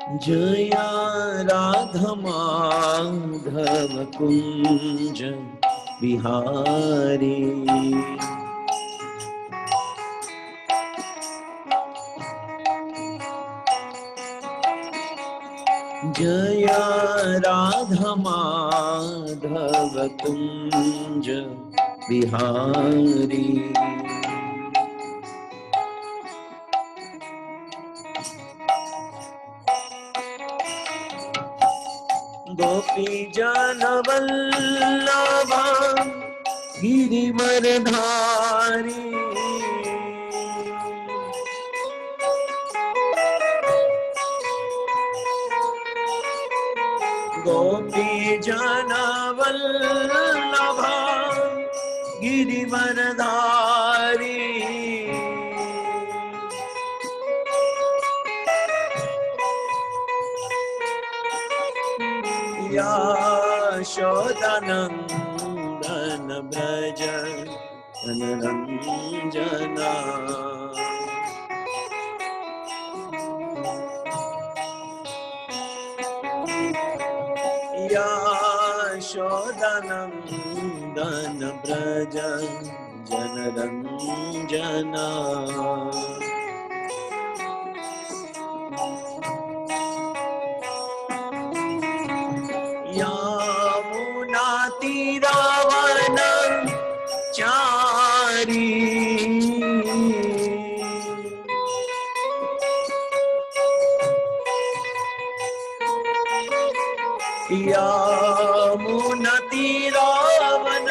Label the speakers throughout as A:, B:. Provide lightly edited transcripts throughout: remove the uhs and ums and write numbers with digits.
A: जया राधा माधव कुंज बिहारी। जया राधा माधव कुंज बिहारी। गोपी जन वल्लभा गिरिवरधारी। गोपी जन वल्लभा गिरिवरधारी। यशोदानंदन ब्रज जनरंजना। यशोदानंदन ब्रज जनरंजना। यमुना तीरावन चारी। यमुना तीरावन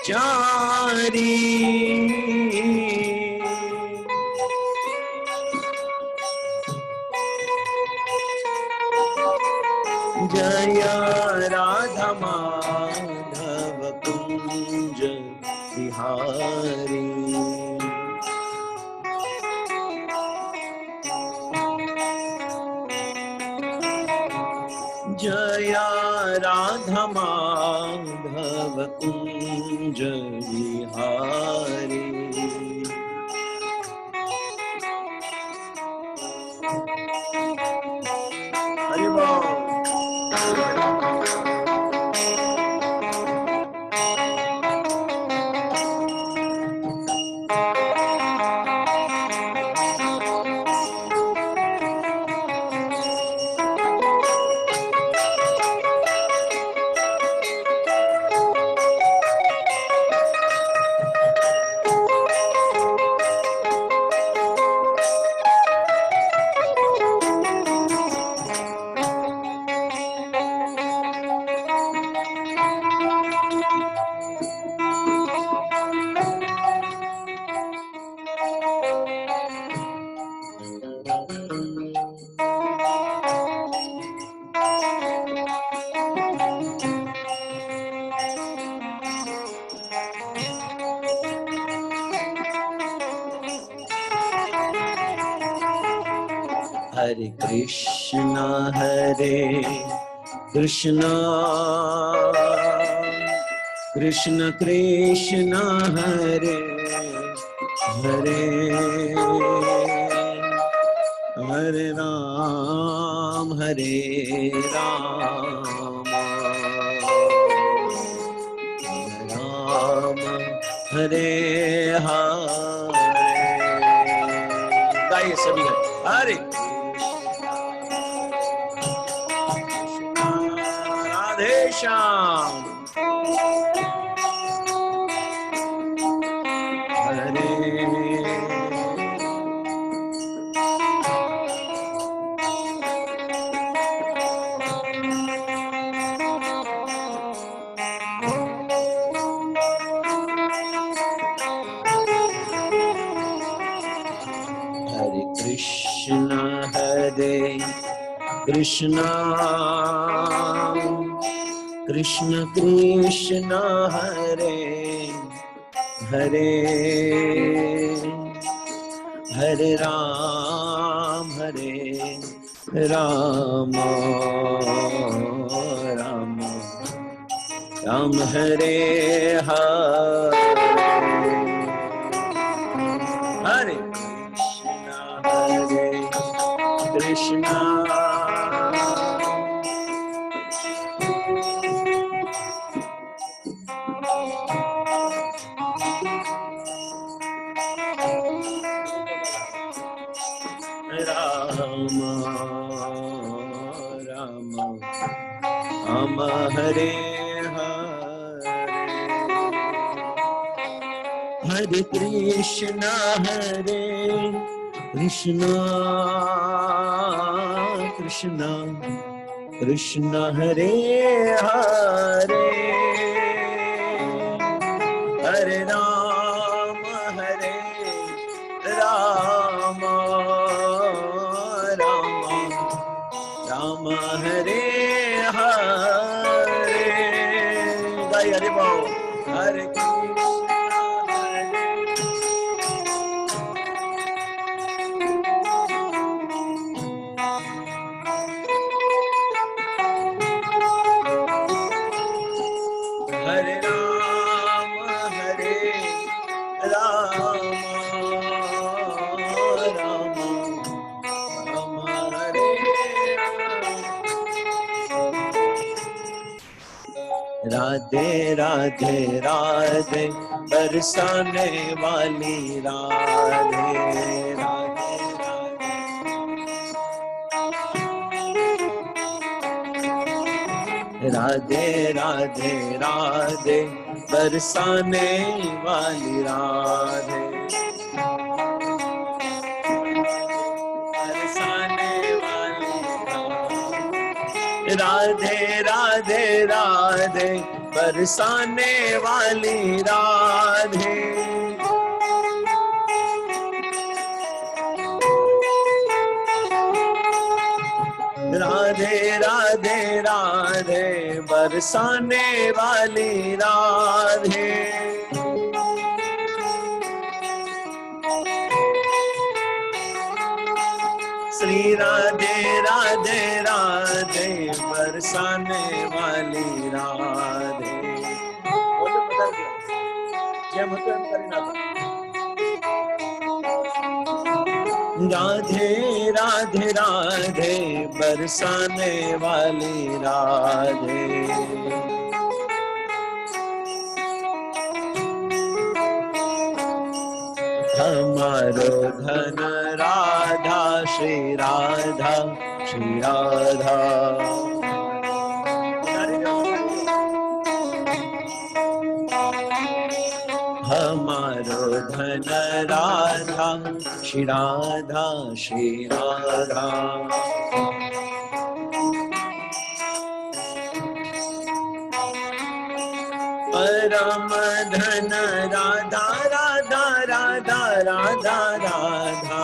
A: चारी। जया राधा माधव कुंज बिहारी। जया राधा माधव कुंज बिहारी। हरि बोल। हरे कृष्णा कृष्ण कृष्ण हरे हरे। हरे राम राम हरे हरे। गाइए सभी हरे राधे श्याम। हरे कृष्ण कृष्ण कृष्ण हरे हरे। हरे राम राम राम हरे हरे। हरे कृष्ण राम हरे हरे हरे कृष्ण कृष्ण कृष्ण हरे हरे हरे राम राम हरे हरे गाय हरे बोल हरे हरे राम राम राम हरे राधे राधे राधे बरसाने वाली राधे राधे राधे राधे राधे बरसाने वाली राधे बरसाने वाली राधे राधे राधे बरसाने वाली राधे राधे राधे राधे बरसाने वाली राधे श्री राधे राधे राधे बरसाने वाली राधे राधे राधे राधे बरसाने वाली राधे हमारो धन राधा श्री राधा श्री राधा हमारो धन राधा श्री राधा श्री राधा परम धन राधा राधा राधा राधा राधा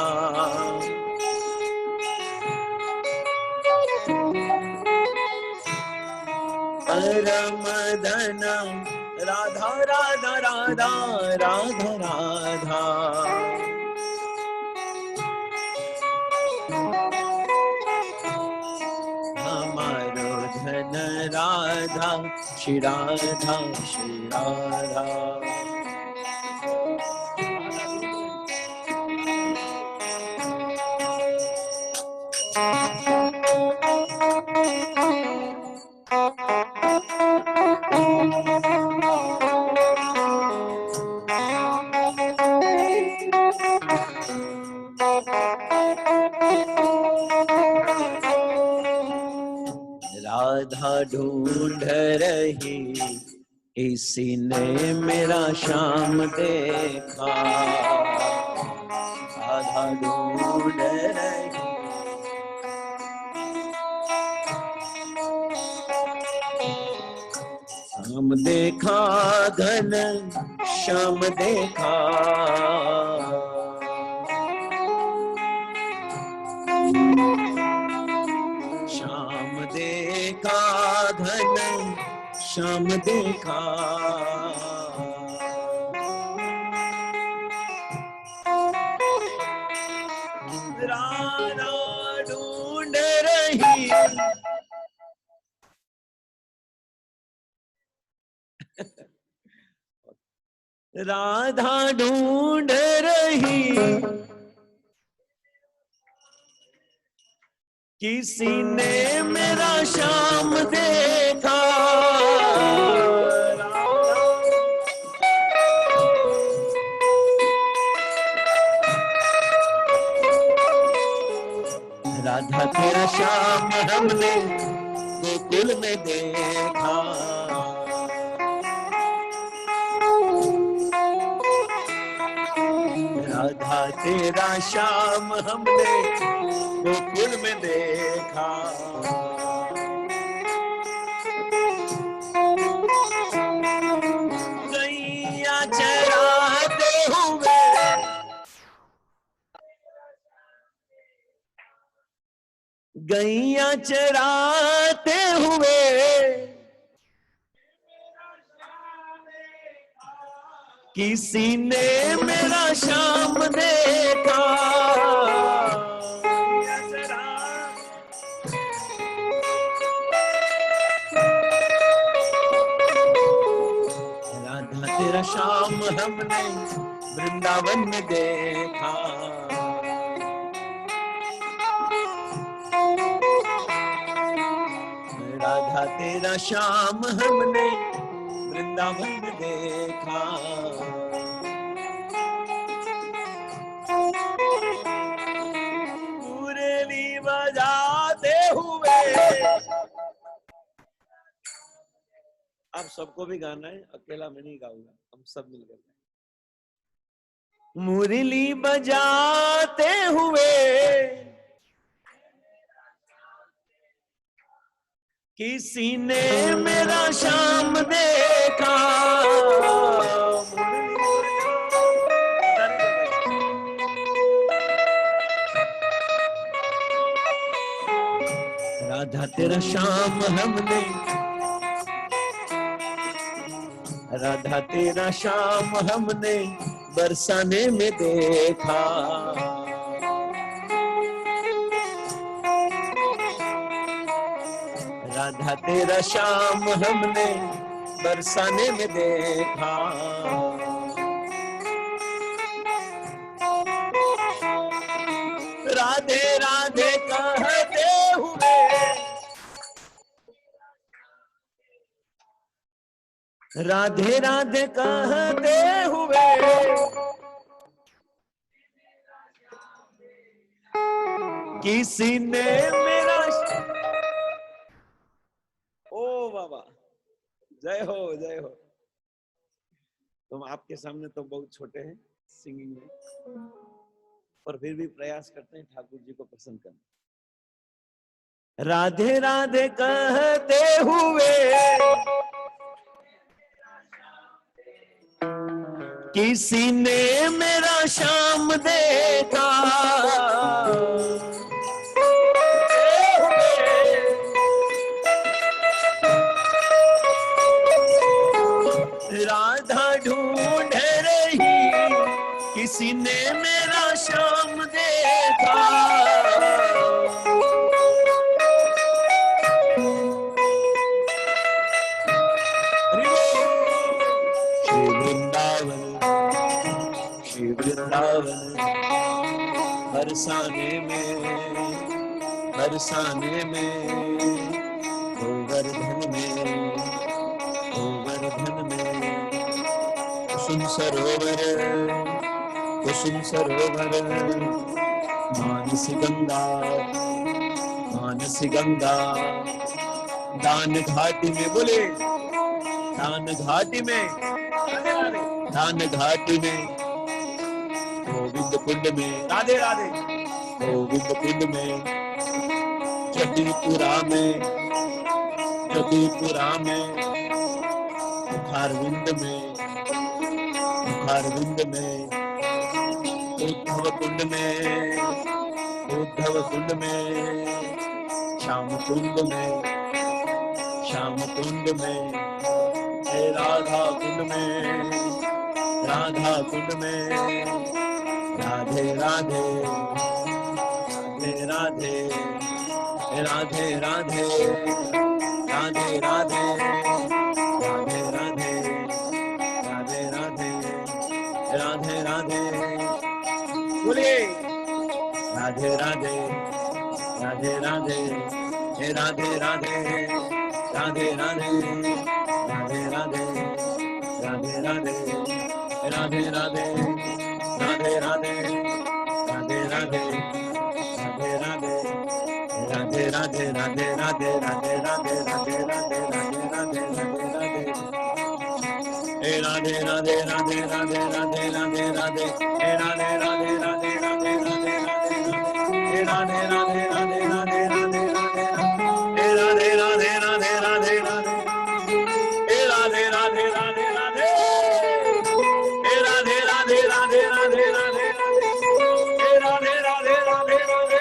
A: परम धन राधा राधा राधा राधा राधा हमारो धन राधा श्री राधा श्री राधा राधा ढूंढ रही इसी ने मेरा श्याम देखा राधा ढूंढ रही श्याम देखा घन श्याम देखा श्याम देखा घन श्याम देखा राधा ढूंढ रही राधा ढूंढ रही किसी ने मेरा श्याम देखा, राधा तेरा श्याम हमने गोकुल में देखा। राधा तेरा श्याम हमने गोकुल में देखा। गैया चराते हुए, गैया चराते हुए किसी ने मेरा श्याम देखा। राधा तेरा श्याम हमने वृंदावन में देखा। राधा तेरा श्याम हमने वृंदावन में देखा। मुरली बजाते हुए, आप सबको भी गाना है, अकेला मैं नहीं गाऊंगा, हम सब मिलकर। मुरली बजाते हुए किसी ने मेरा श्याम देखा। राधा तेरा श्याम हमने, राधा तेरा श्याम हमने बरसाने में देखा। राधा तेरा श्याम हमने बरसाने में देखा। राधे राधे कहते हुए, राधे राधे कहते हुए किसी ने मेरा, ओ बाबा जय हो जय हो। तुम आपके सामने तो बहुत छोटे हैं सिंगिंग में, पर फिर भी प्रयास करते हैं ठाकुर जी को प्रसन्न करने। राधे राधे कहते हुए किसी ने मेरा श्याम देखा। राधा ढूंढ रही किसी ने मेरा श्याम देखा। वृंदावन बरसाने में, बरसाने में, गोवर्धन में, गोवर्धन में, कुसुम सरोवर, कुसुम सरोवर, मानसी गंगा, मानसी गंगा, दान घाटी में, बोले दान घाटी में, दान घाटी में, गोविंद कुंड में, राधे राधे, गोविंद कुंड में, जदीपुरा में, जदीपुरा में, मुखारविंद में, मुखारविंद में, उद्धव कुंड में, उद्धव कुंड में, श्याम कुंड में, श्याम कुंड में, राधा कुंड में, राधा कुंड में, राधे राधे, राधे राधे, राधे राधे, राधे राधे, राधे राधे, राधे राधे, राधे राधे, बोलिए राधे राधे, राधे राधे, हे राधे राधे, राधे राधे, राधे राधे, राधे राधे, राधे राधे, राधे राधे, राधे राधे, राधे राधे, राधे राधे, राधे राधे, राधे राधे, राधे राधे, राधे राधे, राधे राधे, हे राधे राधे, राधे राधे, राधे राधे, राधे, हे राधे राधे, राधे राधे, राधे राधे, हे राधे राधे, राधे राधे, राधे राधे, हे राधे राधे, राधे राधे, राधे, हे राधे राधे, राधे राधे, हे राधे राधे, राधे राधे, राधे, हे राधे राधे, राधे राधे,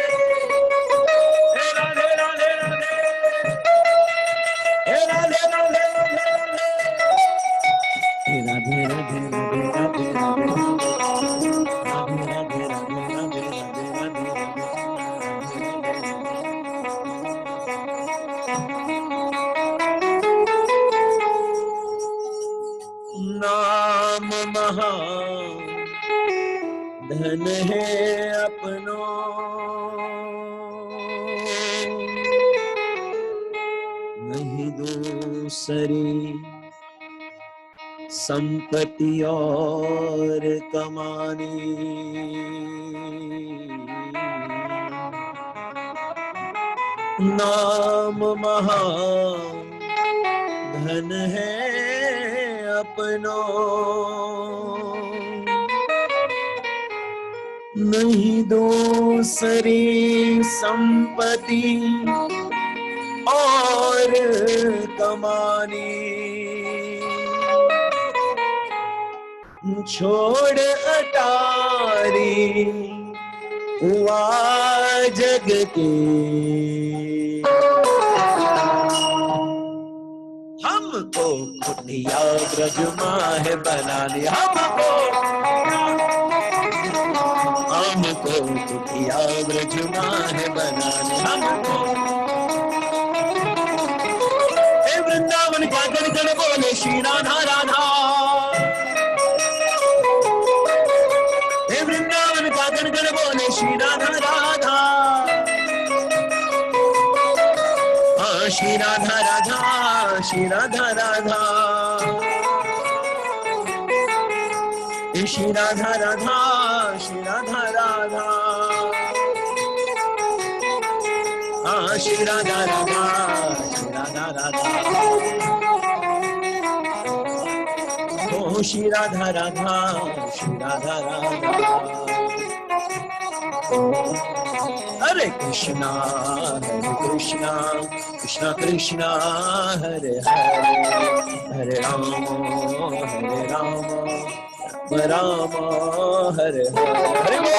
A: हे राधे राधे, राधे, हे राधे राधे, राधे राधे, राधे राधे, राधे नाम महाधन है अपनों, नहीं दूसरी संपत्ति और कमानी। नाम महाधन है अपनों, नहीं दूसरी संपत्ति और कमानी। छोड़ अटारी हुआ जग के, हमको कुटिया ब्रजमाह बना दिया, हमको कुटिया ब्रजमाह बना दिया, हमको वृंदावन का गण गण बोले श्री राधा राधा, वृंदावन का गण गण बोले श्री राधा राधा, श्री राधा राधा, श्री राधा राधा, श्री राधा राधा, श्री राधा राधा, श्री राधा राधा, श्री राधा राधा, ओ श्री राधा राधा, श्री राधा राधा। हरे कृष्णा कृष्णा कृष्णा हरे हरे, हरे राम राम हरे हरे,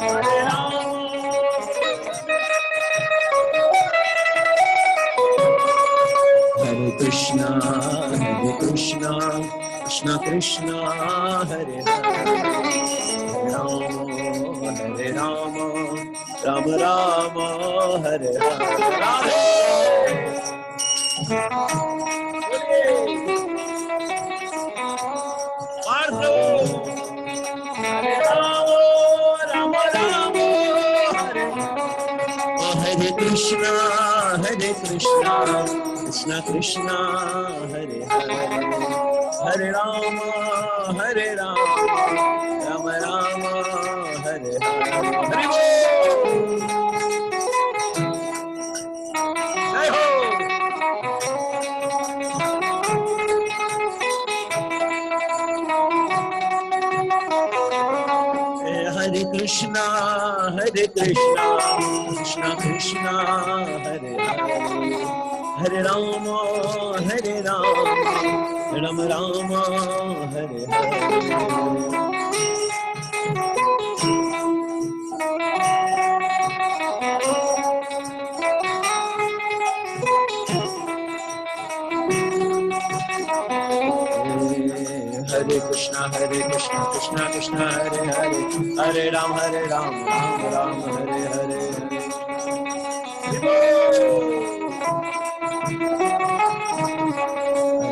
A: हरे राम। हरे कृष्णा कृष्णा कृष्णा हरे हरे, हरे राम राम राम हरे हरे। हरे कृष्णा कृष्णा कृष्णा हरे हरे, हरे राम राम राम हरे हरे। जय हो। हरे कृष्णा कृष्णा कृष्णा हरे हरे, हरे राम राम राम हरे हरे। हरे कृष्णा कृष्णा कृष्णा हरे हरे, हरे राम राम राम हरे हरे।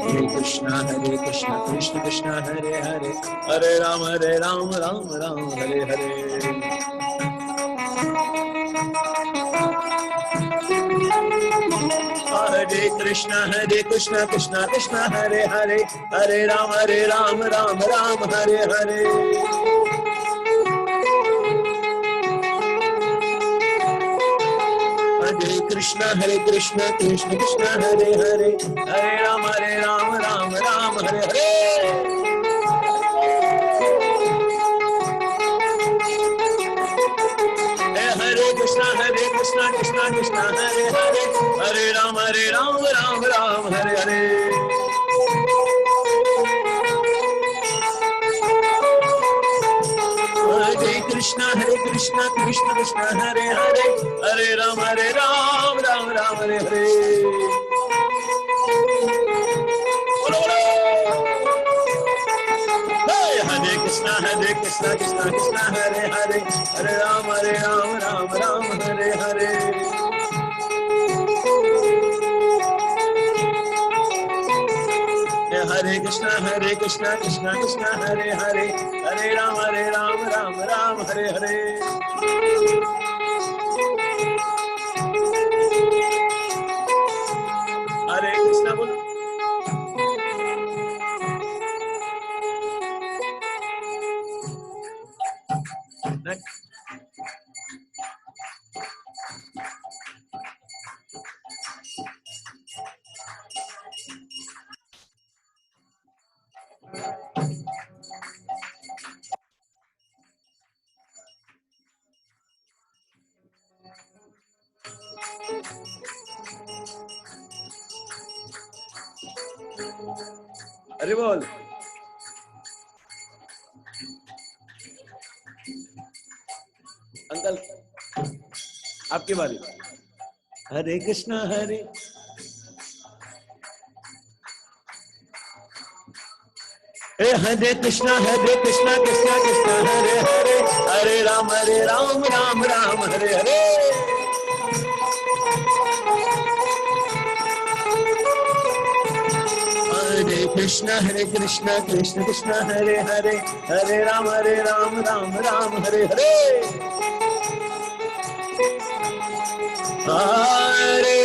A: हरे कृष्णा कृष्ण कृष्ण हरे हरे, हरे राम राम राम हरे हरे। हरे कृष्ण कृष्ण कृष्ण हरे हरे, हरे राम राम राम हरे हरे। हरे कृष्ण कृष्ण कृष्ण हरे हरे, हरे राम राम हरे हरे। हरे कृष्ण कृष्ण कृष्ण हरे हरे, हरे राम राम हरे हरे। हरे कृष्ण कृष्ण कृष्ण हरे हरे, हरे राम राम हरे हरे। हरे कृष्ण कृष्ण हरे हरे, हरे राम राम हरे हरे। हरे कृष्ण कृष्ण हरे हरे, हरे राम राम हरे हरे। हरे कृष्ण बोलो। अरे बोल। अंकल आपकी बारी। हरे कृष्ण हरे कृष्ण कृष्ण हरे हरे, हरे राम राम हरे हरे। हरे कृष्ण कृष्ण हरे हरे, हरे राम राम हरे हरे। हरे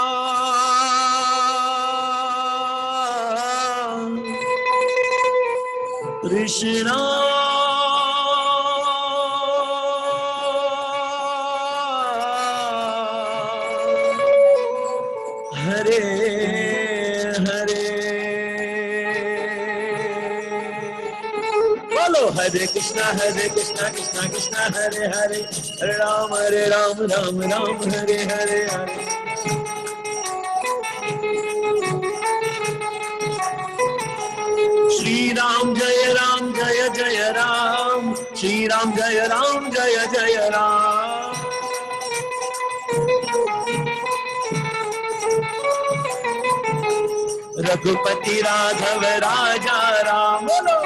A: कृष्णा हरे कृष्णा कृष्णा कृष्णा हरे हरे। बोलो हरे कृष्णा कृष्ण हरे हरे, हरे राम राम हरे हरे हरे। श्री राम जय राम, श्री राम जय राम। रघुपति राघव राजा राम, बोलो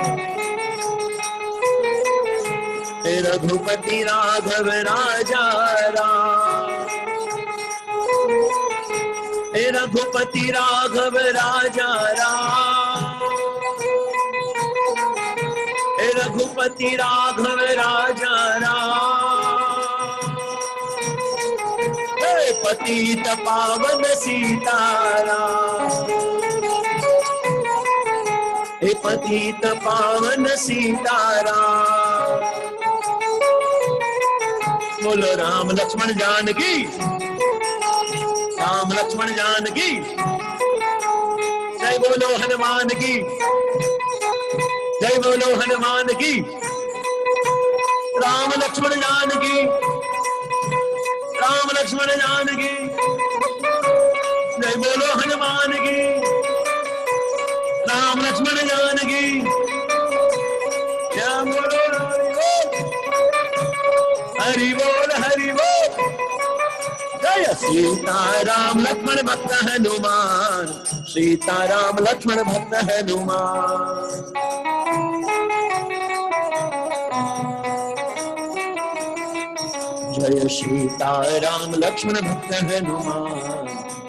A: रघुपति राघव राजा राम, रघुपति राघव राजा राम, रघुपति राघव राजा राम। पतित पावन सीताराम, पतित पावन सीताराम। बोलो राम लक्ष्मण जानकी, राम लक्ष्मण जानकी। जय बोलो हनुमान की, जय बोलो हनुमान की। राम लक्ष्मण जानकी, राम लक्ष्मण जानकी। जय बोलो हनुमान की, राम लक्ष्मण जानकी। हरि बोल हरि बोल। जय सीताराम लक्ष्मण भक्त हनुमान, सीताराम लक्ष्मण भक्त हनुमान। जय सीताराम लक्ष्मण भक्त हनुमान,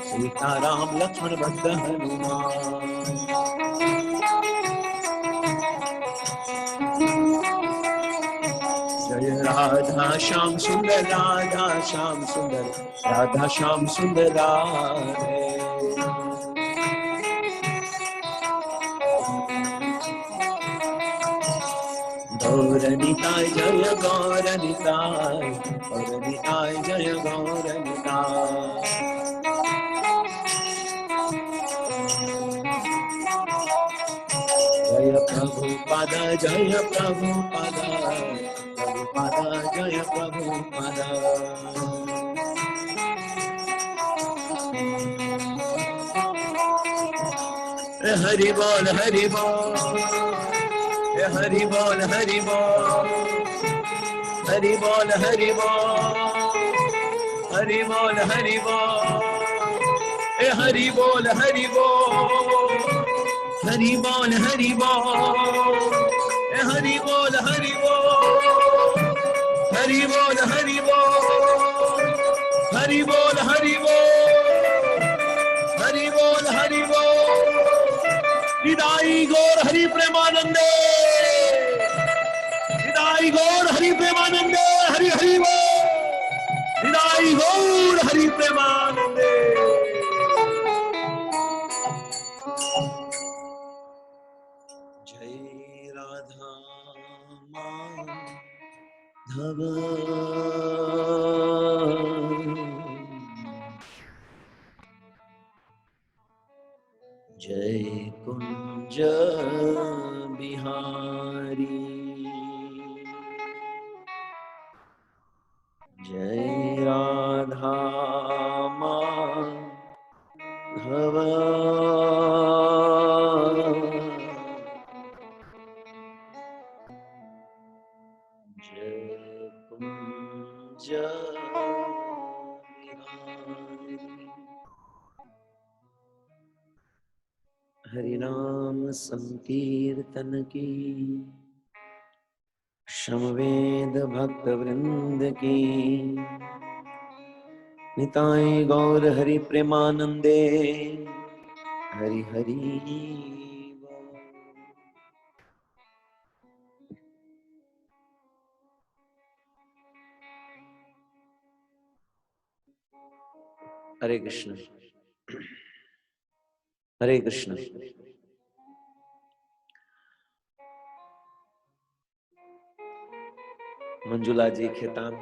A: सीताराम लक्ष्मण भक्त हनुमान। जय राधा श्याम सुंदर, राधा श्याम सुंदर, राधा श्याम सुंदर राधे। गौरनिताय जय गौरनिताय, गौरनिताय जय गौरनिताय। जय प्रभुपाद जय प्रभुपाद, प्रभुपाद जय प्रभुपाद। हरि बोल हरि बोल, हरि बोल हरि बोल, हरि बोल हरि बोल, हरि बोल हरि बोल, हरि बोल हरि बोल, हरि बोल हरि बोल, हरि बोल हरि बोल, हरि बोल हरि बोल, हरि बोल हरि बोल, हरि बोल हरि बोल। निदाई गौर हरि प्रेमानंदे, निदाई गौर हरि प्रेमानंदे, हरि हरि बोल। निदाई गौर हरि प्रेमानंदे। जय राधा माधव, जय कुंज बिहारी, जय राधा माधव, जय कुंज बिहारी। हरिनाम संकीर्तन की, समवेद भक्त वृंद की, निताई गौर हरि प्रेमानंदे, हरि हरि बोल। हरे कृष्ण हरे कृष्ण। मंजुला जी खेतान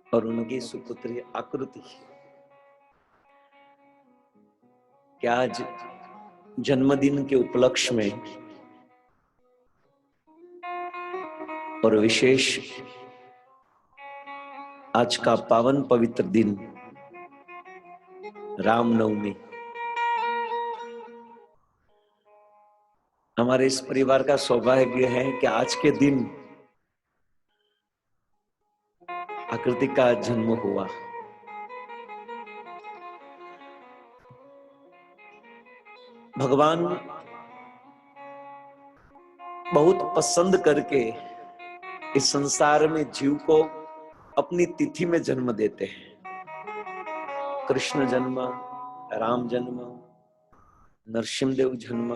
A: और उनकी सुपुत्री आकृति, क्या आज जन्मदिन के उपलक्ष्य में और विशेष आज का पावन पवित्र दिन रामनवमी, हमारे इस परिवार का सौभाग्य है कि आज के दिन आकृति का जन्म हुआ। भगवान बहुत पसंद करके इस संसार में जीव को अपनी तिथि में जन्म देते हैं। कृष्ण जन्म, राम जन्म, नरसिंहदेव जन्म,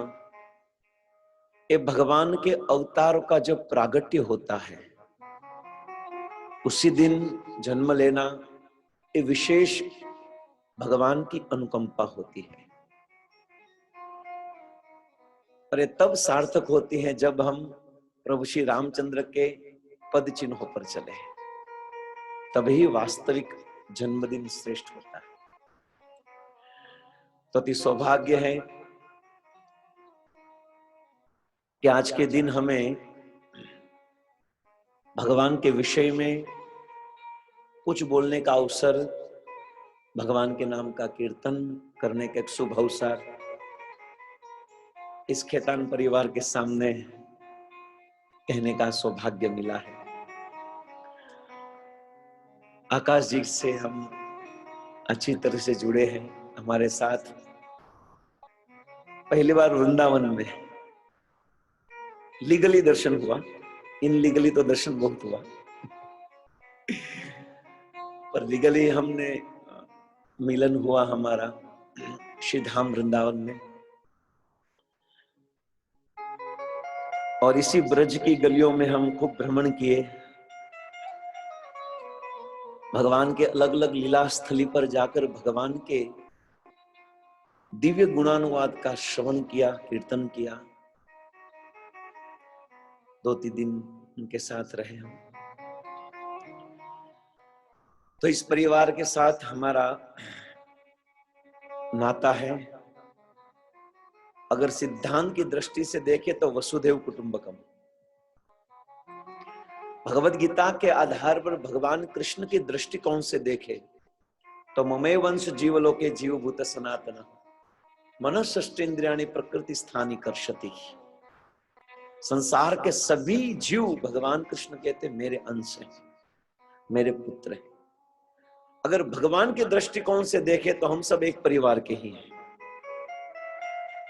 A: ये भगवान के अवतारों का जब प्रागट्य होता है उसी दिन जन्म लेना, ये विशेष भगवान की अनुकंपा होती है। और ये तब सार्थक होती है जब हम प्रभु श्री रामचंद्र के पद चिन्हों पर चले, तभी वास्तविक जन्मदिन श्रेष्ठ होता है। तो अति सौभाग्य है कि आज के दिन हमें भगवान के विषय में कुछ बोलने का अवसर, भगवान के नाम का कीर्तन करने का एक शुभ अवसर, इस खेतान परिवार के सामने कहने का सौभाग्य मिला है। आकाश जी से हम अच्छी तरह से जुड़े हैं। हमारे साथ पहली बार वृंदावन में लीगली दर्शन हुआ, इनलीगली तो दर्शन बहुत हुआ, पर लीगली हमने मिलन हुआ हमारा श्री धाम वृंदावन में। और इसी ब्रज की गलियों में हम खूब भ्रमण किए, भगवान के अलग अलग लीला स्थली पर जाकर भगवान के दिव्य गुणानुवाद का श्रवण किया, कीर्तन किया। 2-3 दिन उनके साथ रहे हम। तो इस परिवार के साथ हमारा नाता है, अगर सिद्धांत की दृष्टि से देखें तो वसुधैव कुटुंबकम। भगवत गीता के आधार पर भगवान कृष्ण के दृष्टिकोण से देखे तो ममे वंश जीवलोके जीवभूत सनातन मनःषष्ठेन्द्रियाणि प्रकृति स्थानी कर्षति। संसार के सभी जीव भगवान कृष्ण कहते मेरे अंश हैं, मेरे पुत्र हैं। अगर भगवान के दृष्टिकोण से देखें तो हम सब एक परिवार के ही हैं,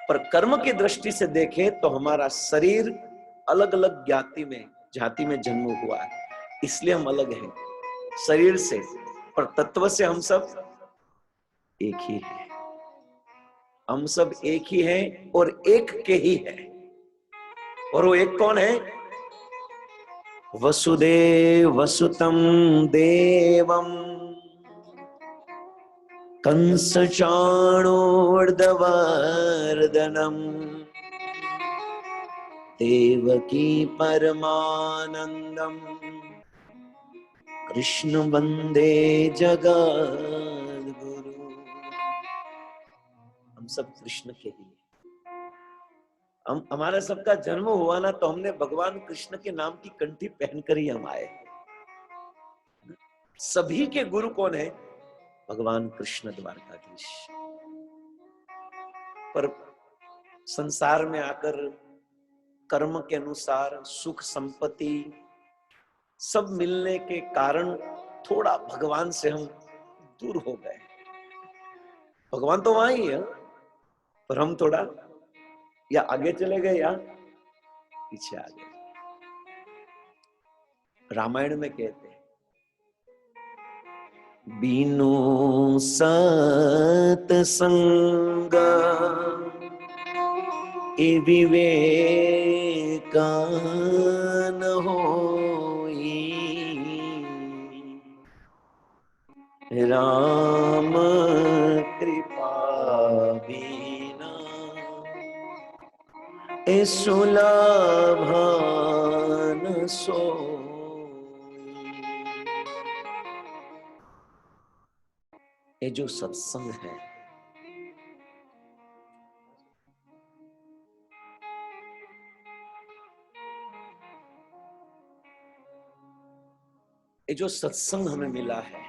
A: पर कर्म की दृष्टि से देखें तो हमारा शरीर अलग अलग जाति में जन्म हुआ है, इसलिए हम अलग हैं शरीर से, पर तत्व से हम सब एक ही हैं। हम सब एक ही हैं और एक के ही हैं। और वो एक कौन है? वसुदेव वसुतम देवम कंस चाणूर्दवर्धनम देवकी परमानंदम कृष्ण वंदे जगद्गुरु। हम सब कृष्ण के ही, हमारा सबका जन्म हुआ ना तो हमने भगवान कृष्ण के नाम की कंठी पहनकर ही हम आए। सभी के गुरु कौन है? भगवान कृष्ण द्वारकाधीश। पर संसार में आकर कर्म के अनुसार सुख संपत्ति सब मिलने के कारण थोड़ा भगवान से हम दूर हो गए। भगवान तो वहां ही है, पर हम थोड़ा या आगे चले गए या पीछे आ गए। रामायण में कहते हैं बीनु सतसंग ए विवेका न होई, राम कृपा बिना ए सुलभ न सोई। ये जो सत्संग है, ये जो सत्संग हमें मिला है,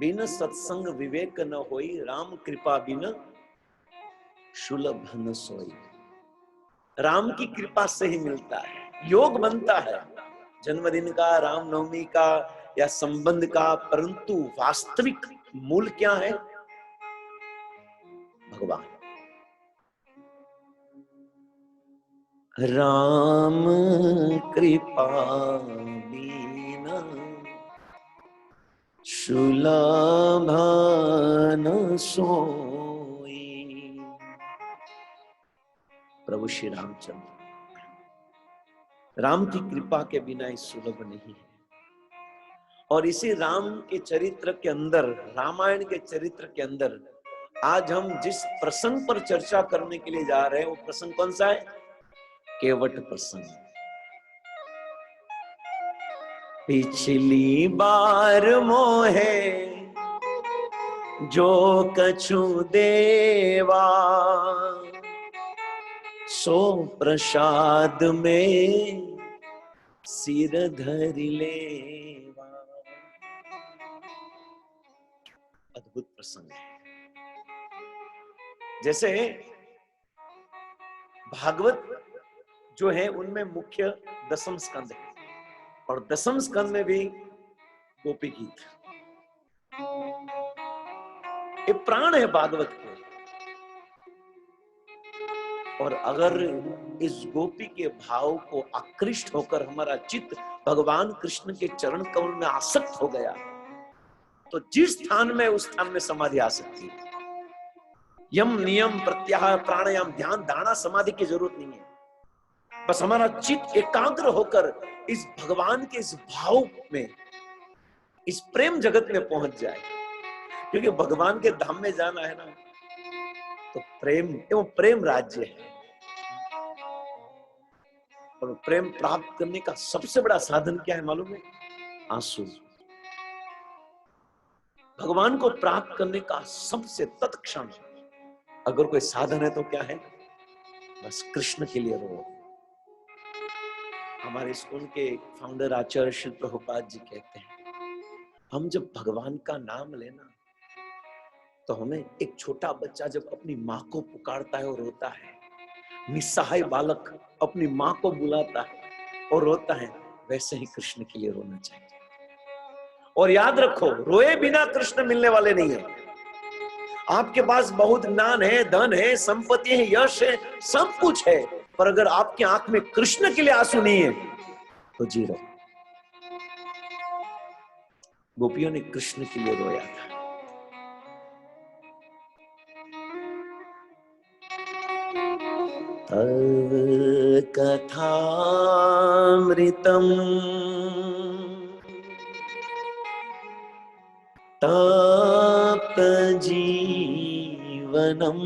A: बिन सत्संग विवेक न होई, राम कृपा बिन सुलभ न सोई। राम की कृपा से ही मिलता है, योग बनता है जन्मदिन का, रामनवमी का या संबंध का, परंतु वास्तविक मूल क्या है? भगवान। राम कृपा बिना सुलभ न सोई। प्रभु श्री रामचंद्र, राम की कृपा के बिना इस सुलभ नहीं है। और इसी राम के चरित्र के अंदर, रामायण के चरित्र के अंदर आज हम जिस प्रसंग पर चर्चा करने के लिए जा रहे हैं, वो प्रसंग कौन सा है? केवट प्रसंग। पिछली बार मोहे जो कछु देवा, सो प्रसाद में सिर धरि लेवा। अद्भुत प्रसंग है। जैसे भागवत जो है उनमें मुख्य दसम स्कंद है और दसम स्कंद में भी गोपी गीत, ये प्राण है भागवत के। और अगर इस गोपी के भाव को आकृष्ट होकर हमारा चित्त भगवान कृष्ण के चरण कमल में आसक्त हो गया तो जिस स्थान में उस स्थान में समाधि आ सकती है। यम नियम प्रत्याहार प्राणायाम ध्यान धारणा समाधि की जरूरत नहीं है, बस हमारा चित्त एकाग्र होकर इस भगवान के इस भाव में, इस प्रेम जगत में पहुंच जाए। क्योंकि भगवान के धाम में जाना है ना तो प्रेम, वो प्रेम राज्य है और प्रेम प्राप्त करने का सबसे बड़ा साधन क्या है मालूम है? आंसू। भगवान को प्राप्त करने का सबसे तत्क्षण अगर कोई साधन है तो क्या है? बस कृष्ण के लिए रो। हमारे स्कूल के फाउंडर आचार्य श्री प्रभुपाद जी कहते हैं, हम जब भगवान का नाम लेना तो हमें एक छोटा बच्चा जब अपनी माँ को पुकारता है और रोता है, निस्सहाय बालक अपनी माँ को बुलाता है और रोता है, वैसे ही कृष्ण के लिए रोना चाहिए। और याद रखो, रोए बिना कृष्ण मिलने वाले नहीं है। आपके पास बहुत ज्ञान है, धन है, संपत्ति है, यश है, सब कुछ है, पर अगर आपकी आंख में कृष्ण के लिए आंसू नहीं है तो जीरो। गोपियों ने कृष्ण के लिए रोया था। तव कथामृतम तप्त जीवनम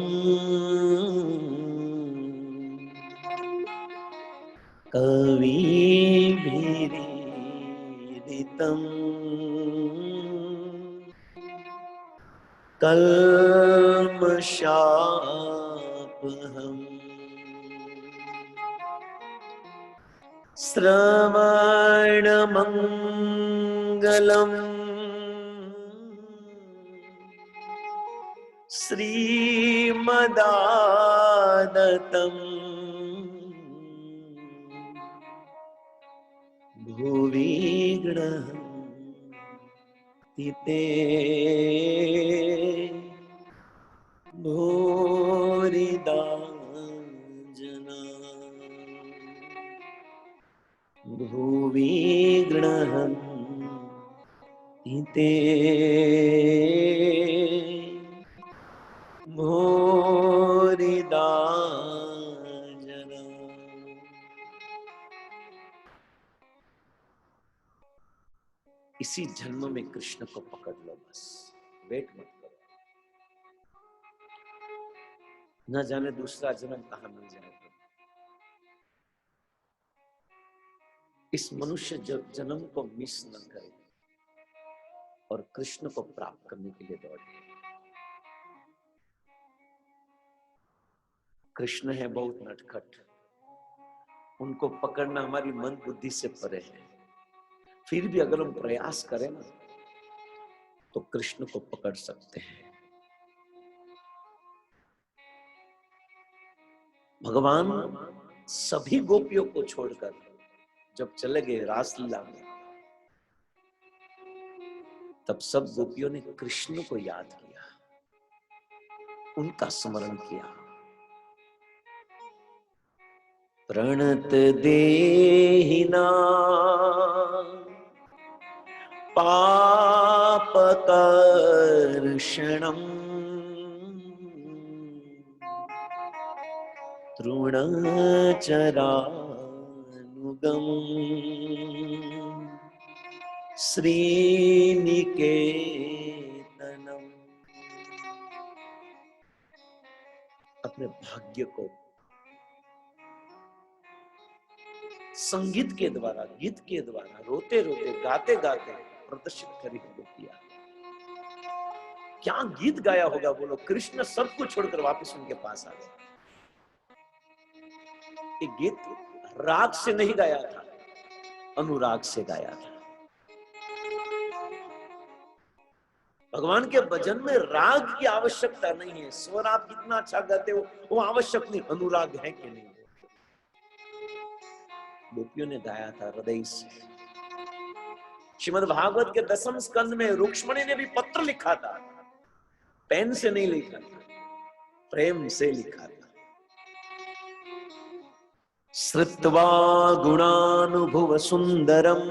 A: कविभिरीडितम् कल्मषापहम् श्रवणमङ्गलम् श्रीमदानतम् भुवि गृह्णन्ति ते भूरिदा जना भुवि गृह्णन्ति ते भूरिदा जना। इसी जन्म में कृष्ण को पकड़ लो, बस वेट मत करो। न जाने दूसरा जन्म कहां मिल जाए। इस मनुष्य जन्म को मिस न करे और कृष्ण को प्राप्त करने के लिए दौड़े। कृष्ण है बहुत नटखट, उनको पकड़ना हमारी मन बुद्धि से परे है। फिर भी अगर हम प्रयास करें ना तो कृष्ण को पकड़ सकते हैं। भगवान सभी गोपियों को छोड़कर जब चले गए रासलीला में, तब सब गोपियों ने कृष्ण को याद किया, उनका स्मरण किया। प्रणत देहिना पापकर्षणम् तृणचरानुगम् श्रीनिकेतनम्। अपने भाग्य को संगीत के द्वारा, गीत के द्वारा, रोते रोते, गाते गाते प्रदर्शित करी गोपियां। क्या गीत गाया होगा बोलो। कृष्ण सब कुछ छोड़कर वापस उनके पास आ गए। ये गीत राग से नहीं गाया था, अनुराग से गाया था। भगवान के भजन में राग की आवश्यकता नहीं है। स्वर आप कितना अच्छा गाते हो वो आवश्यक नहीं, अनुराग है कि नहीं। गोपियों ने गाया था हृदय से। श्रीमद् भागवत के 10वें स्कंद में रुक्ष्मणी ने भी पत्र लिखा था, पेन से नहीं लिखा था, प्रेम से लिखा था। श्रुत्वा गुणानुभव सुंदरम,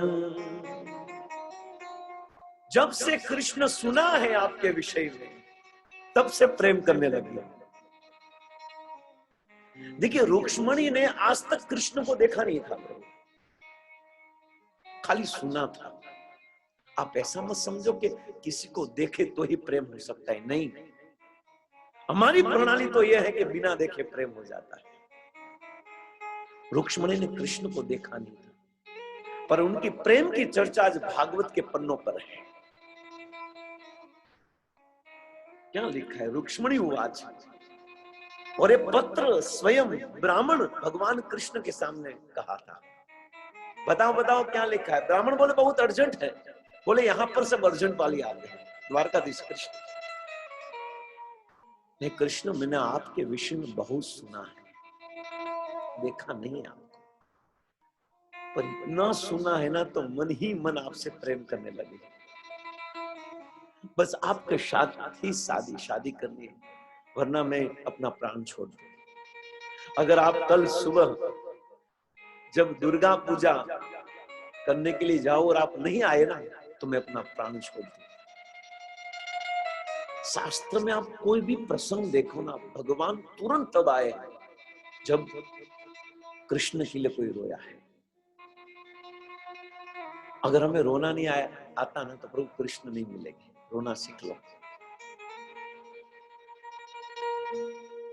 A: जब से कृष्ण सुना है आपके विषय में तब से प्रेम करने लगी। देखिए रुक्ष्मणी ने आज तक कृष्ण को देखा नहीं था, खाली सुना था। आप ऐसा मत समझो कि किसी को देखे तो ही प्रेम हो सकता है, नहीं। हमारी प्रणाली तो यह है कि बिना देखे प्रेम हो जाता है। रुक्ष्मणी ने कृष्ण को देखा नहीं था, पर उनकी प्रेम की चर्चा आज भागवत के पन्नों पर है। क्या लिखा है? रुक्ष्मणी उवाच, और ये पत्र स्वयं ब्राह्मण भगवान कृष्ण के सामने कहा था। बताओ बताओ क्या लिखा है? ब्राह्मण बोले बहुत अर्जेंट है। बोले यहां पर सब अर्जेंट वाली आते हैं। द्वारकाधीश कृष्ण, नहीं कृष्ण मैंने आपके विषय में बहुत सुना है, देखा नहीं आपको, पर इतना सुना है ना तो मन ही मन आपसे प्रेम करने लगे। बस आपके साथ ही शादी करनी है, वरना मैं अपना प्राण छोड़ दूं। अगर आप कल सुबह जब दुर्गा पूजा करने के लिए जाओ और आप नहीं आए ना तो मैं अपना प्राण छोड़ दूं। शास्त्र में आप कोई भी प्रसंग देखो ना, भगवान तुरंत तब आए जब कृष्ण के लिए कोई रोया है। अगर हमें रोना नहीं आता ना तो प्रभु कृष्ण नहीं मिलेंगे। रोना सीख लो।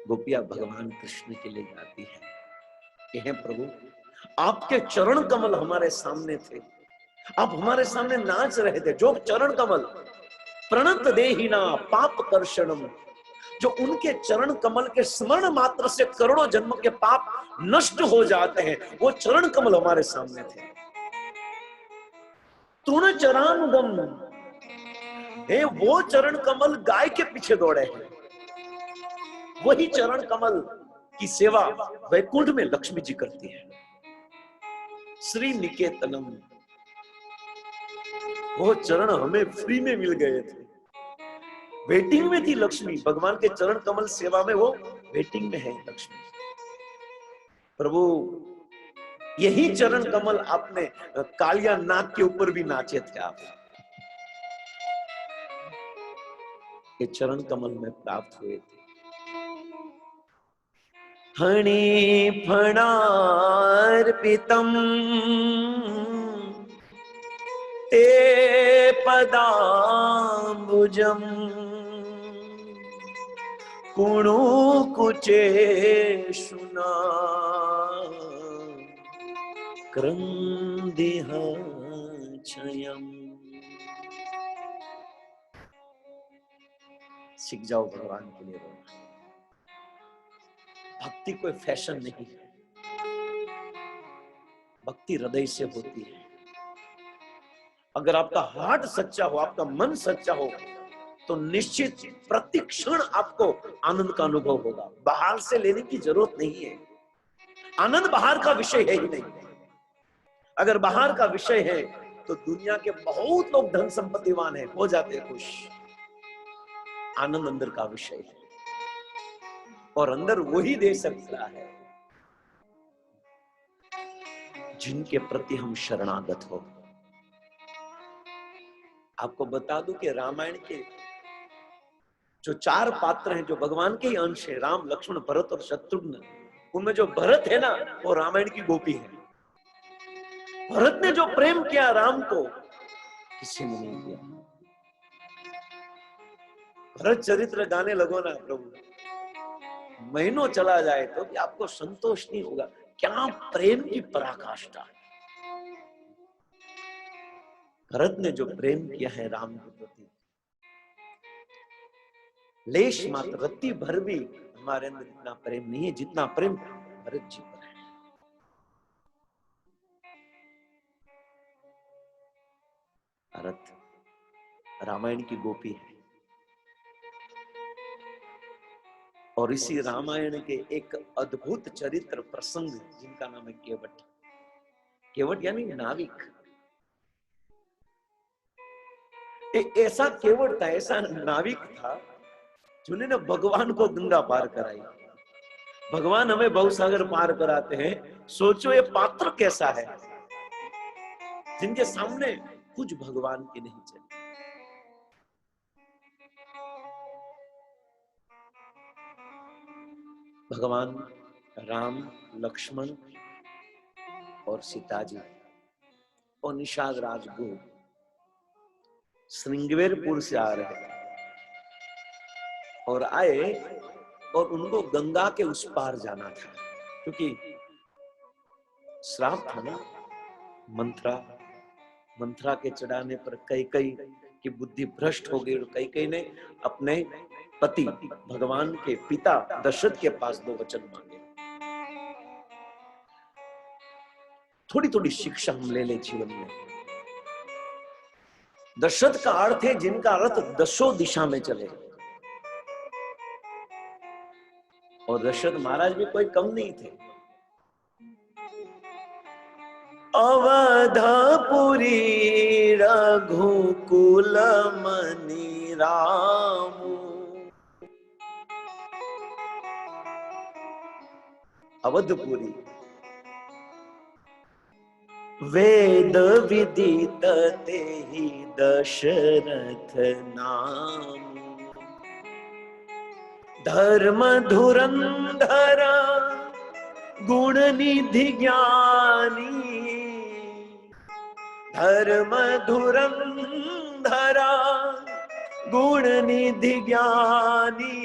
A: गोपिया भगवान कृष्ण के लिए गाती है कि हे प्रभु आपके चरण कमल हमारे सामने थे, आप हमारे सामने नाच रहे थे। जो चरण कमल प्रणत देहिना पाप कर्षणम, जो उनके चरण कमल के स्मरण मात्र से करोड़ों जन्म के पाप नष्ट हो जाते हैं, वो चरण कमल हमारे सामने थे। तूने चरानुगम, हे वो चरण कमल गाय के पीछे दौड़े हैं। वही चरण कमल की सेवा वैकुंठ में लक्ष्मी जी करती है। श्री निकेतनम, वो चरण हमें फ्री में मिल गए थे। वेटिंग में थी लक्ष्मी, भगवान के चरण कमल सेवा में वो वेटिंग में है लक्ष्मी। प्रभु यही चरण कमल आपने कालिया नाग के ऊपर भी नाचे थे आप। ये चरण कमल में प्राप्त हुए थे। फणे फणार्पितम ते पदाम्बुजम कुणुकुचेषुना क्रन्दिह क्षयम्। सीख जाओ भगवान के लिए रोना। भक्ति कोई फैशन नहीं है, भक्ति हृदय से होती है। अगर आपका हार्ट सच्चा हो, आपका मन सच्चा हो, तो निश्चित प्रतिक्षण आपको आनंद का अनुभव होगा। बाहर से लेने की जरूरत नहीं है। आनंद बाहर का विषय है ही नहीं। अगर बाहर का विषय है तो दुनिया के बहुत लोग धन संपत्तिवान हैं, हो जाते हैं खुश। आनंद अंदर का विषय है, और अंदर वही दे सकता है जिनके प्रति हम शरणागत हो। आपको बता दूं कि रामायण के जो 4 पात्र हैं जो भगवान के ही अंश है, राम लक्ष्मण भरत और शत्रुघ्न, उनमें जो भरत है ना वो रामायण की गोपी है। भरत ने जो प्रेम किया राम को किसी ने नहीं किया। भरत चरित्र गाने लगो ना प्रभु, महीनों चला जाए तो भी आपको संतोष नहीं होगा। क्या प्रेम की पराकाष्ठा। भरत ने जो प्रेम किया है राम के प्रति, लेश मात्र रत्ती भर भी हमारे अंदर इतना प्रेम नहीं है जितना प्रेम भरत जी पर है। भरत रामायण की गोपी है, और इसी रामायण के एक अद्भुत चरित्र प्रसंग जिनका नाम है केवट। केवट यानी नाविक। ऐसा केवट था, ऐसा नाविक था जिन्होंने ना भगवान को गंगा पार कराई। भगवान हमें भवसागर पार कराते हैं, सोचो ये पात्र कैसा है जिनके सामने कुछ भगवान की नहीं चली। भगवान राम, लक्ष्मण और सीता जी और निषाद राजगुरु श्रृंगवेरपुर से आ रहे और आए और उनको गंगा के उस पार जाना था, क्योंकि श्राप था ना। मंत्रा के चढ़ाने पर कैकेयी की बुद्धि भ्रष्ट हो गई और कैकेयी ने अपने पति भगवान के पिता दशरथ के पास 2 वचन मांगे। थोड़ी थोड़ी शिक्षा हम ले जीवन में। दशरथ का अर्थ है जिनका रथ 10 दिशा में चले, और दशरथ महाराज भी कोई कम नहीं थे। अवधपुरी रघुकुल मनि रामु। अवधपुरी वेद विदित तेहि दशरथ नाम। धर्म धुरंधर गुण निधि ज्ञानी। धर्म धुरंधरा गुण निधि ज्ञानी।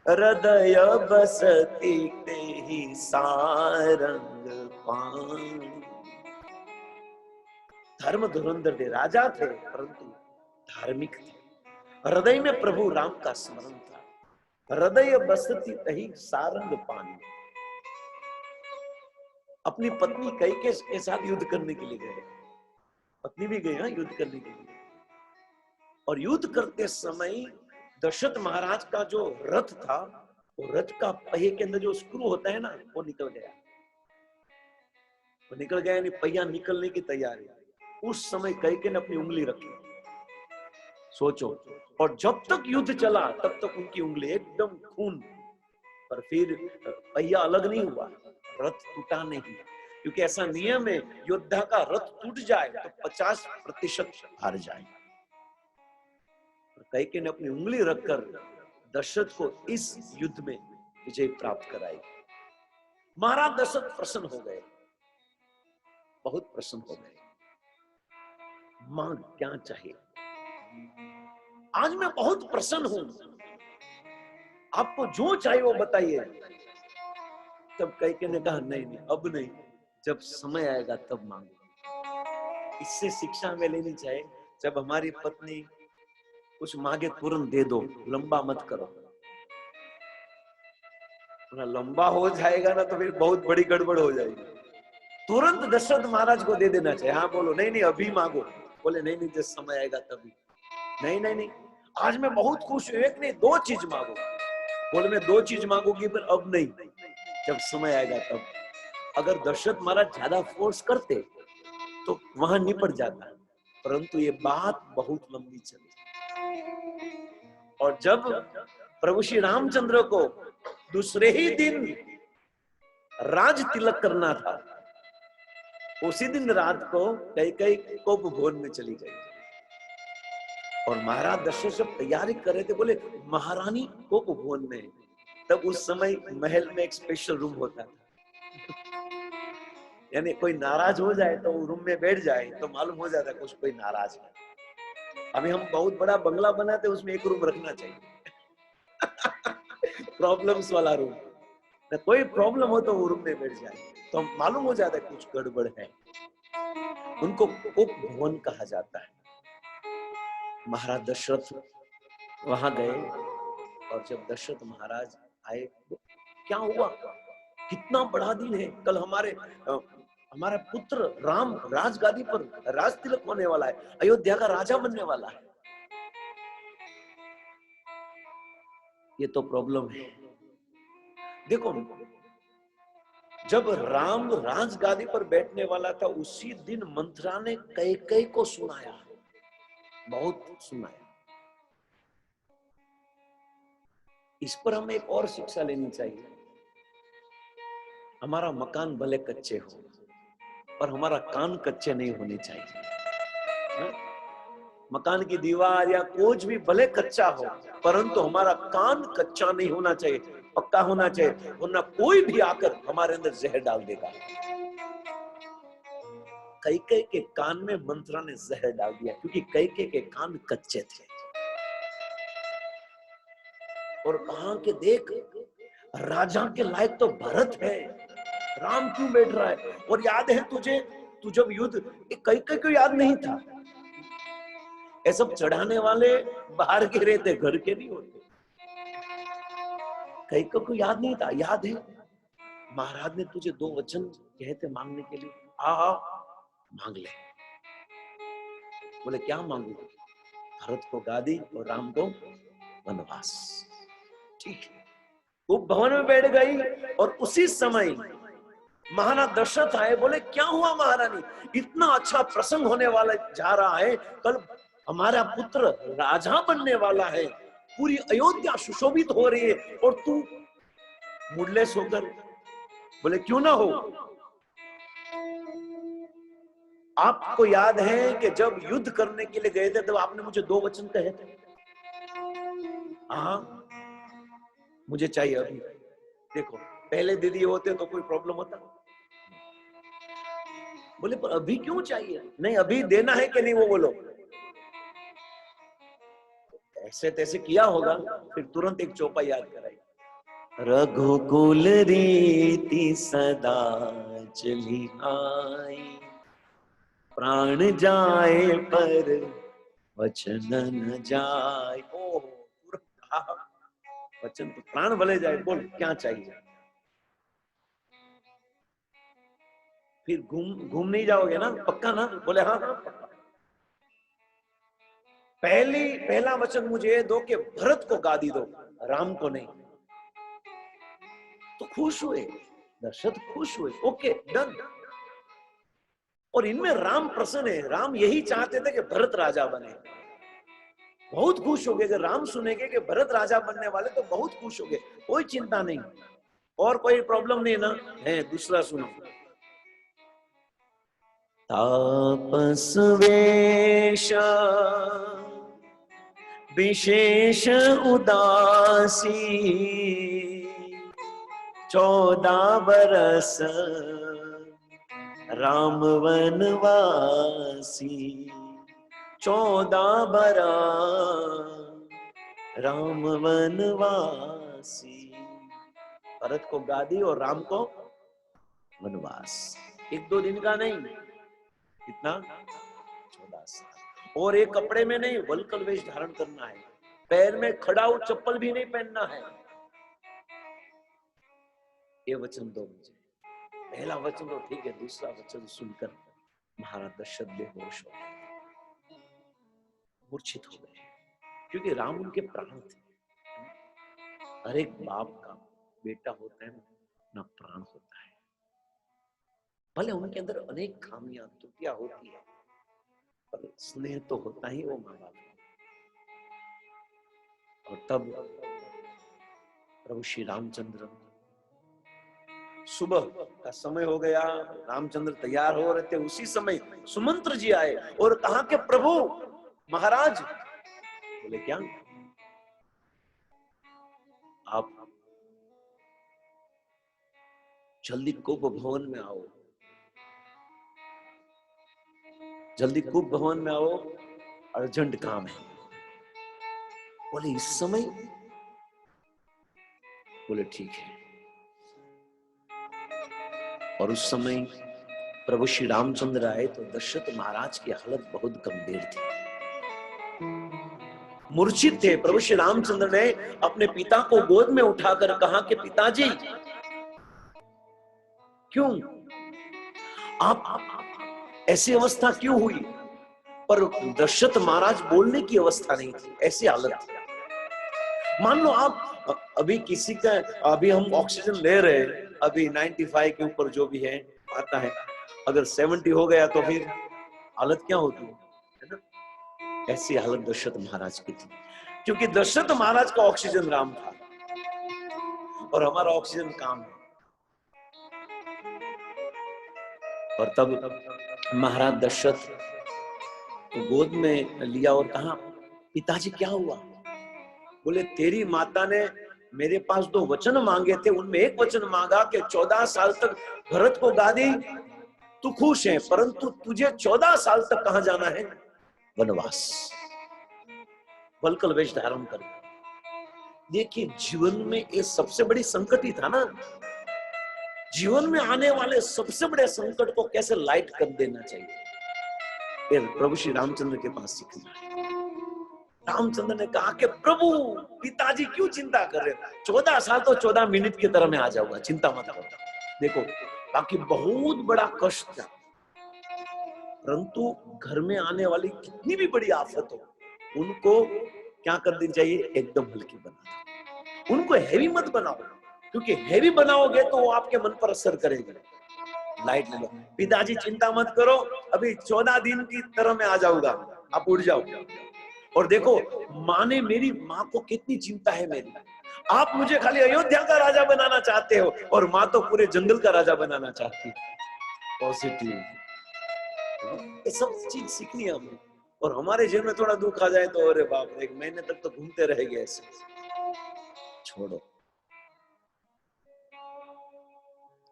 A: हृदय बसती तेहि सारंग पानी। धर्म धुरंधर थे, राजा थे परंतु धार्मिक थे। हृदय में प्रभु राम का स्मरण था। हृदय बसती तही सारंग पानी। अपनी पत्नी कैकेयी के साथ युद्ध करने के लिए गए। पत्नी भी गई युद्ध करने के लिए, और युद्ध करते समय दशरथ महाराज का जो रथ था, वो रथ का पहिए के अंदर जो स्क्रू होता है ना, वो निकल गया। वो निकल गया यानी पहिया निकलने की तैयारी। उस समय कैकेयी ने अपनी उंगली रखी। सोचो, और जब तक युद्ध चला तब तक उनकी उंगली एकदम खून, पर फिर पहिया अलग नहीं हुआ, रथ टूटा नहीं, क्योंकि ऐसा नियम है योद्धा का रथ टूट जाए तो 50% हार जाए। कैकेयी ने अपनी उंगली रखकर दशरथ को इस युद्ध में विजय प्राप्त कराई। महाराज दशरथ प्रसन्न हो गए, बहुत प्रसन्न हो गए। मां क्या चाहिए? आज मैं बहुत प्रसन्न हूं, आपको जो चाहिए वो बताइए। तब कैकेयी ने कहा नहीं, अब नहीं, जब समय आएगा तब मांगो। इससे शिक्षा में लेनी चाहिए, जब हमारी पत्नी कुछ मांगे तुरंत दे दो, लंबा मत करो। लंबा हो जाएगा ना तो फिर बहुत बड़ी गड़बड़ हो जाएगी। तुरंत दशरथ महाराज को दे देना चाहिए। हाँ बोलो, नहीं नहीं अभी मांगो। बोले नहीं नहीं, जब समय आएगा तभी। नहीं नहीं नहीं, आज मैं बहुत खुश हूं, एक नहीं 2 चीज मांगो। बोले मैं 2 चीज मांगूंगी पर अब नहीं, जब समय आएगा तब। अगर दशरथ महाराज ज्यादा फोर्स करते तो वहां निपट जाता, परंतु ये बात बहुत लंबी चली। और जब प्रभु श्री रामचंद्र को दूसरे ही दिन राज तिलक करना था, उसी दिन रात को कैकेयी कोप भवन में चली गई, और महाराज दशरथ जब तैयारी कर रहे थे, बोले महारानी कोप भवन में। तब उस समय महल में एक स्पेशल रूम होता था, यानी कोई नाराज हो जाए तो रूम में बैठ जाए तो मालूम हो जाता कुछ कोई नाराज है। अभी हम बहुत बड़ा बंगला बनाते, उसमें एक रूम रखना चाहिए प्रॉब्लम्स वाला रूम, ना कोई प्रॉब्लम हो तो वो रूम में बैठ जाए तो मालूम हो जाता है कुछ गड़बड़ है। उनको उप भवन कहा जाता है। महाराज दशरथ वहां गए, और जब दशरथ महाराज आए, क्या हुआ, कितना बड़ा दिन है, कल हमारा पुत्र राम राजगादी पर राज तिलक होने वाला है, अयोध्या का राजा बनने वाला है। ये तो प्रॉब्लम है। देखो जब राम राजगादी पर बैठने वाला था उसी दिन मंत्रा ने कैकेयी को सुनाया, बहुत सुनाया। इस पर हमें एक और शिक्षा लेनी चाहिए। हमारा मकान भले कच्चे हो पर हमारा कान कच्चे नहीं होने चाहिए। है? मकान की दीवार या कुछ भी भले कच्चा हो परंतु हमारा कान कच्चा नहीं होना चाहिए, पक्का होना चाहिए, वरना कोई भी आकर हमारे अंदर जहर डाल देगा। कैकेयी के कान में मंत्रा ने जहर डाल दिया क्योंकि कैकेयी के कान कच्चे थे। और कहा कि देख, राजा के लायक तो भरत है, राम क्यों बैठ रहा है? और याद है तुझे, तू जब युद्ध, कैकेयी को याद नहीं था, ये सब चढ़ाने वाले बाहर के रहते, घर के नहीं होते। कैकेयी को याद नहीं था। याद है महाराज ने तुझे 2 वचन कहे थे मांगने के लिए, आ मांग ले। बोले क्या मांगू? भरत को गादी और राम को वनवास। ठीक है, वो भवन में बैठ गई और उसी समय महाराज दशरथ आए। बोले क्या हुआ महारानी, इतना अच्छा प्रसंग होने वाला जा रहा है, कल हमारा पुत्र राजा बनने वाला है, पूरी अयोध्या सुशोभित हो रही है और तू मूडलेस होकर। बोले क्यों ना हो। आपको याद है कि जब युद्ध करने के लिए गए थे तब आपने मुझे 2 वचन कहे थे, हाँ मुझे चाहिए अभी। देखो पहले दीदी होते तो कोई प्रॉब्लम होता। बोले पर अभी क्यों चाहिए? नहीं अभी देना है कि नहीं वो बोलो। ऐसे तैसे किया होगा, फिर तुरंत एक चौपाई याद कराई, रघुकुल रीति सदा चली आई, प्राण जाए पर वचन न जाए। ओ वचन तो प्राण भले जाए, बोल क्या चाहिए? फिर घूम नहीं जाओगे ना, पक्का ना? बोले हाँ हाँ पक्का। पहला वचन मुझे दो कि भरत को गादी दो, राम को नहीं। तो खुश हुए, दशरथ खुश हुए, ओके डन। और इनमें राम प्रसन्न है, राम यही चाहते थे कि भरत राजा बने। बहुत खुश हो गए, अगर राम सुनेंगे कि भरत राजा बनने वाले तो बहुत खुश हो गए, कोई चिंता नहीं और कोई प्रॉब्लम नहीं ना है। दूसरा सुनो, तापस वेश विशेष उदासी, 14 बरस राम वनवासी, 14 बरस राम वनवासी। भरत को गादी और राम को वनवास, 1-2 दिन का नहीं, कितना 14 साल। और एक कपड़े में नहीं, वल्कल वेश धारण करना है, पैर में खड़ाऊ चप्पल भी नहीं पहनना है। ये वचन दो मुझे। पहला वचन तो ठीक है, दूसरा वचन सुनकर महाराज दशरथ बेहोश हो गए, मूर्छित हो गए, क्योंकि राम उनके प्राण थे। हर एक बाप का बेटा होता है ना प्राण होता है। भले उनके अंदर अनेक खामियां त्रुटियां होती है पर स्नेह तो होता ही वो माँ बाप। और तब प्रभु श्री रामचंद्र, सुबह का समय हो गया, रामचंद्र तैयार हो रहे थे, उसी समय सुमंत्र जी आए और कहा कि प्रभु महाराज। बोले क्या? आप जल्दी कुंभ भवन में आओ, जल्दी कुंभ भवन में आओ, अर्जेंट काम है। बोले इस समय? बोले ठीक है। और उस समय प्रभु श्री रामचंद्र आए तो दशरथ महाराज की हालत बहुत गंभीर थी, मूर्छित थे। प्रभु श्री रामचंद्र ने अपने पिता को गोद में उठाकर कहा कि पिताजी क्यों आप ऐसी अवस्था क्यों हुई? पर दशरथ महाराज बोलने की अवस्था नहीं थी, ऐसी हालत थी। मान लो आप अभी किसी का, अभी हम ऑक्सीजन ले रहे हैं अभी 95 के ऊपर जो भी है आता है, अगर 70 हो गया तो फिर हालत क्या होती है ना? ऐसी हालत दशरथ महाराज की थी, क्योंकि दशरथ महाराज का ऑक्सीजन राम था और हमारा ऑक्सीजन काम है। और तब महाराज दशरथ को गोद में लिया और कहा, पिताजी क्या हुआ? बोले, तेरी माता ने मेरे पास 2 वचन मांगे थे, उनमें एक वचन मांगा कि 14 साल तक भरत को गादी, तू खुश है, परंतु तुझे 14 साल तक कहां जाना है? वनवास, वल्कल वेश धारण कर। देखिए, जीवन में ये सबसे बड़ी संकट ही था ना। जीवन में आने वाले सबसे बड़े संकट को कैसे लाइट कर देना चाहिए, फिर प्रभु श्री रामचंद्र के पास सीखना है। रामचंद्र ने कहा कि प्रभु, पिताजी क्यों चिंता कर रहे हैं? 14 साल तो 14 मिनट की तरह मैं आ जाऊंगा, चिंता मत करो। देखो, बाकी बहुत बड़ा कष्ट था, परंतु घर में आने वाली कितनी भी बड़ी आफत हो, उनको क्या कर देनी चाहिए? एकदम हल्की बना दो। उनको हैवी मत बनाओ, क्योंकि हैवी बनाओगे तो वो आपके मन पर असर करेगा। लाइट ले लो। पिताजी चिंता मत करो, अभी 14 दिन की तरह मैं आ जाऊंगा, आप उठ जाओ। और देखो, माँ ने, मेरी माँ को कितनी चिंता है मेरी। आप मुझे खाली अयोध्या का राजा बनाना चाहते हो और माँ तो पूरे जंगल का राजा बनाना चाहती है। पॉजिटिव, ये सब चीज सीखनी है हमें। और हमारे जीवन में थोड़ा दुख आ जाए तो अरे बाप रे, 1 महीने तक तो घूमते रहेंगे ऐसे। छोड़ो।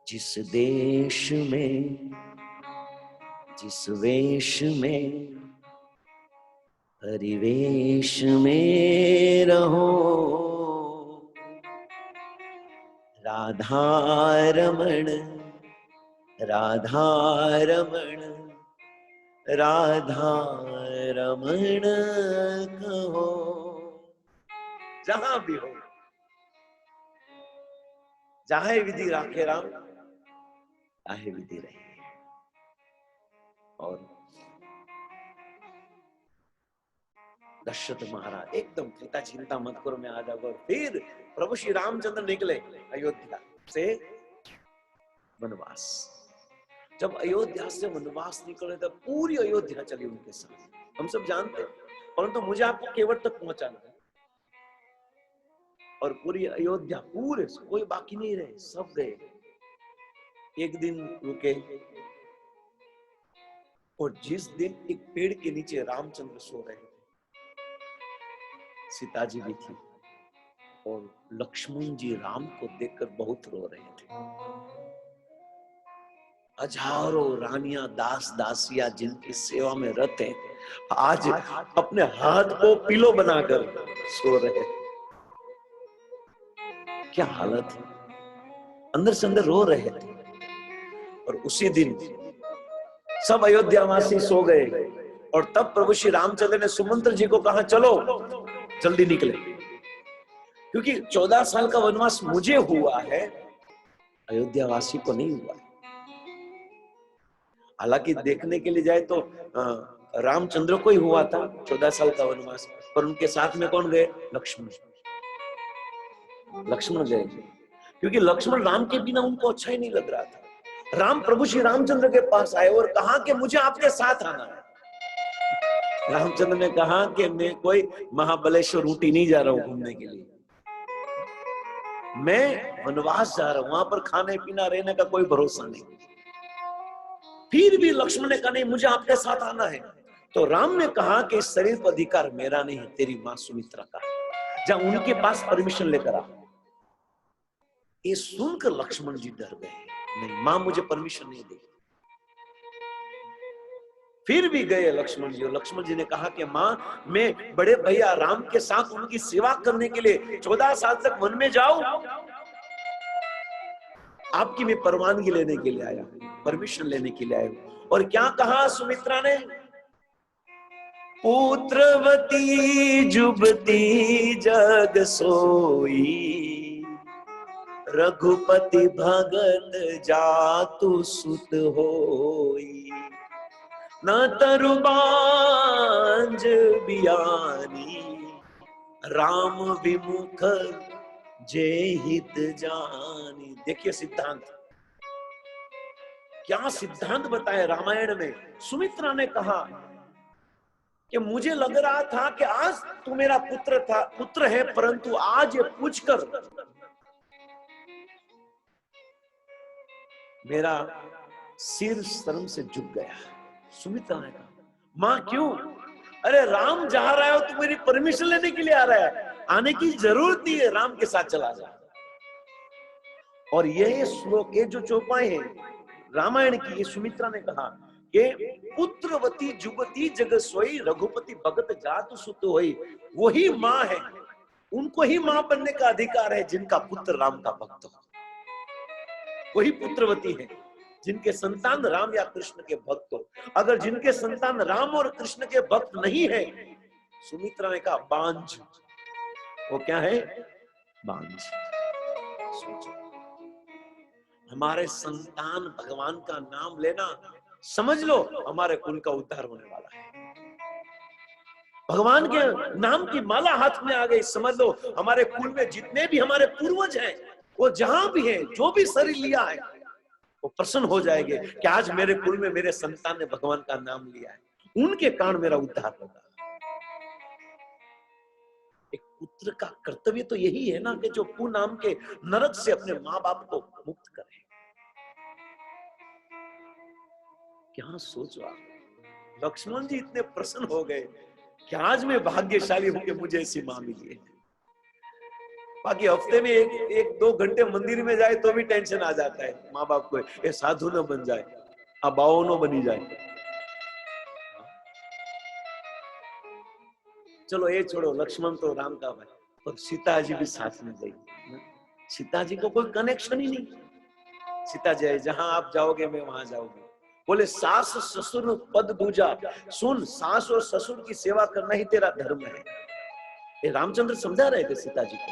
A: जिस देश में, जिस वेश में, परिवेश में रहो, राधा रमण, राधा रमण, राधा रमण कहो। जहां भी हो, चाहे विधि राखे राम, चाहे विधि रहे। और दशरथ महाराज एकदम, पिता चिंता मत करो, मैं आ जाऊंगा। फिर प्रभु श्री रामचंद्र निकले अयोध्या से वनवास। जब अयोध्या से वनवास निकले तब पूरी अयोध्या चली उनके साथ, हम सब जानते हैं, परंतु मुझे आपको केवट तक पहुंचाना है। और पूरी अयोध्या, पूरे कोई बाकी नहीं रहे, सब गए। एक दिन रुके, और जिस दिन एक पेड़ के नीचे रामचंद्र सो रहे थे, सीता जी भी थी, और लक्ष्मण जी राम को देखकर बहुत रो रहे थे। हजारों रानियां, दास दासियां जिनकी सेवा में रत हैं, आज अपने हाथ को पिलो बनाकर सो रहे। क्या हालत है, अंदर से अंदर रो रहे थे। और उसी दिन सब अयोध्यावासी सो गए, और तब प्रभु श्री रामचंद्र ने सुमंत्र जी को कहा, चलो जल्दी निकले, क्योंकि 14 साल का वनवास मुझे हुआ है, अयोध्यावासी को नहीं हुआ। हालांकि देखने के लिए जाए तो रामचंद्र को ही हुआ था 14 साल का वनवास, पर उनके साथ में कौन गए? लक्ष्मण। लक्ष्मण गए, क्योंकि लक्ष्मण राम के बिना उनको अच्छा ही नहीं लग रहा था। राम प्रभु श्री रामचंद्र के पास आए और कहा कि मुझे आपके साथ आना है। रामचंद्र ने कहा कि मैं कोई महाबलेश्वर ऊटी नहीं जा रहा हूं घूमने के लिए, मैं वनवास जा रहा हूं, वहां पर खाने पीना रहने का कोई भरोसा नहीं। फिर भी लक्ष्मण ने कहा, नहीं मुझे आपके साथ आना है। तो राम ने कहा कि इस शरीर पर अधिकार मेरा नहीं, तेरी मां सुमित्रा का, जा उनके पास परमिशन लेकर आ। ये सुनकर लक्ष्मण जी डर गए, नहीं मां मुझे परमिशन नहीं देगी। फिर भी गए लक्ष्मण जी, और लक्ष्मण जी ने कहा कि मां, मैं बड़े भैया राम के साथ उनकी सेवा करने के लिए 14 साल तक वन में जाऊं, आपकी मैं परवानगी लेने के लिए आया, परमिशन लेने के लिए आया। और क्या कहा सुमित्रा ने? पुत्रवती जुबती जग सोई, रघुपति भगत जातु सुत होई, न तरु बांझ बियानी, राम विमुख जे हित जानी। देखिए सिद्धांत, क्या सिद्धांत बताए रामायण में। सुमित्रा ने कहा कि मुझे लग रहा था कि आज तू मेरा पुत्र है, परंतु आज ये पूछकर मेरा सिर शर्म से झुक गया। सुमित्रा ने कहा, मां क्यों? अरे राम जा रहा है तो मेरी परमिशन लेने के लिए आ रहा है, आने की जरूरत नहीं है, राम के साथ चला जा। और ये श्लोक, ये जो चौपाई है रामायण की, ये सुमित्रा ने कहा कि पुत्रवती जुगती जग सोई, रघुपति भगत जातु सुत होई। वही माँ है, उनको ही माँ बनने का अधिकार है जिनका पुत्र राम का भक्त हो। वही पुत्रवती है जिनके संतान राम या कृष्ण के भक्त हो। अगर जिनके संतान राम और कृष्ण के भक्त नहीं है, सुमित्रा ने कहा बांझ। वो क्या है? बांझ। सोचो, हमारे संतान भगवान का नाम लेना, समझ लो हमारे कुल का उद्धार होने वाला है। भगवान के नाम की माला हाथ में आ गई, समझ लो हमारे कुल में जितने भी हमारे पूर्वज हैं, वो जहां भी हैं, जो भी शरीर लिया है, वो प्रसन्न हो जाएंगे कि आज मेरे कुल में मेरे संतान ने भगवान का नाम लिया है, उनके कारण मेरा उद्धार होगा। एक पुत्र का कर्तव्य तो यही है ना कि जो कुनाम के नरक से अपने माँ बाप को मुक्त करे। क्या सोचो आप, लक्ष्मण जी इतने प्रसन्न हो गए कि आज मैं भाग्यशाली हूं कि मुझे ऐसी मां मिली है। बाकी हफ्ते में एक दो घंटे मंदिर में जाए तो भी टेंशन आ जाता है माँ बाप को, ये साधु न बन जाए, अब बाओ न बनी जाए। चलो ये छोड़ो, लक्ष्मण तो राम का भाई, और सीता जी भी साथ में गई। सीता जी को कोई कनेक्शन ही नहीं। सीता जी, जहां आप जाओगे मैं वहां जाऊंगी। बोले सास ससुर पद दूजा, सुन सास और ससुर की सेवा करना ही तेरा धर्म है। ये रामचंद्र समझा रहे थे सीता जी को।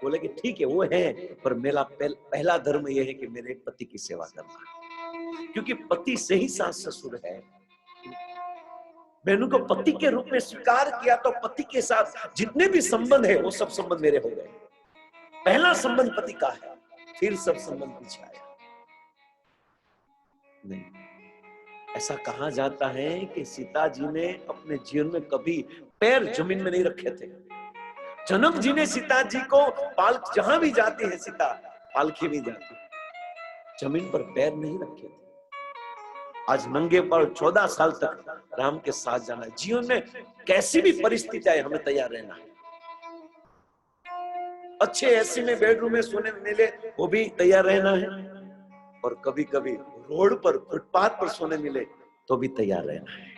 A: बोले कि ठीक है वो है, पर मेरा पहला धर्म यह है कि मेरे पति की सेवा करना, क्योंकि पति से ही सास ससुर है। मैंने को पति के रूप में स्वीकार किया तो पति के साथ जितने भी संबंध है वो सब संबंध मेरे हो गए। पहला संबंध पति का है, फिर सब संबंध पीछे आया। नहीं, ऐसा कहा जाता है कि सीता जी ने अपने जीवन में कभी पैर जमीन में नहीं रखे थे। जनक जी ने सीता जी को जहां भी जाती है सीता, पालकी भी जाती, जमीन पर पैर नहीं रखे थे। आज नंगे पर 14 साल तक राम के साथ जाना है। जीवन में कैसी भी परिस्थिति आए हमें तैयार रहना है। अच्छे एसी में बेडरूम में सोने मिले वो भी तैयार रहना है, और कभी कभी रोड पर फुटपाथ पर सोने मिले तो भी तैयार रहना है।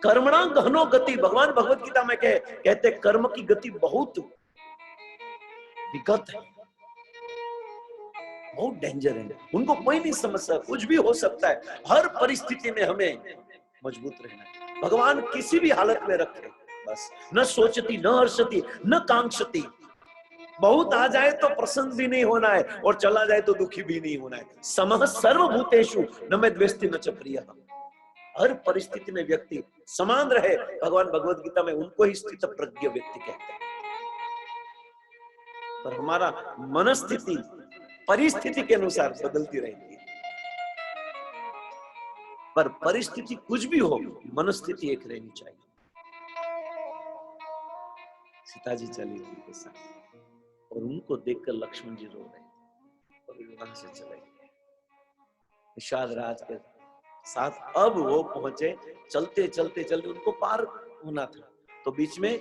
A: कर्मणा गहनो गति, भगवान भगवत गीता में कहते कर्म की गति बहुत विकट है, बहुत डेंजर है, उनको कोई नहीं समझ सकता, कुछ भी हो सकता है। हर परिस्थिति में हमें मजबूत रहना है। भगवान किसी भी हालत में रखे, बस न सोचती न हर्षती न कांक्षती। बहुत आ जाए तो प्रसन्न भी नहीं होना है, और चला जाए तो दुखी भी नहीं होना है। समः सर्वभूतेषु न मे द्वेष्टि न च प्रियः। हर परिस्थिति में व्यक्ति समान रहे, भगवान भगवत गीता में उनको ही स्थित प्रज्ञ व्यक्ति कहते हैं। पर हमारा मनस्थिति परिस्थिति के अनुसार बदलती रहती है, पर परिस्थिति कुछ भी हो, मनस्थिति एक रहनी चाहिए। सीता जी चली थी के साथ, और उनको देखकर लक्ष्मण जी रो रहे थे, और वहां से चले गए निषाद राज के साथ। अब वो पहुंचे, चलते चलते चलते उनको पार होना था, तो बीच में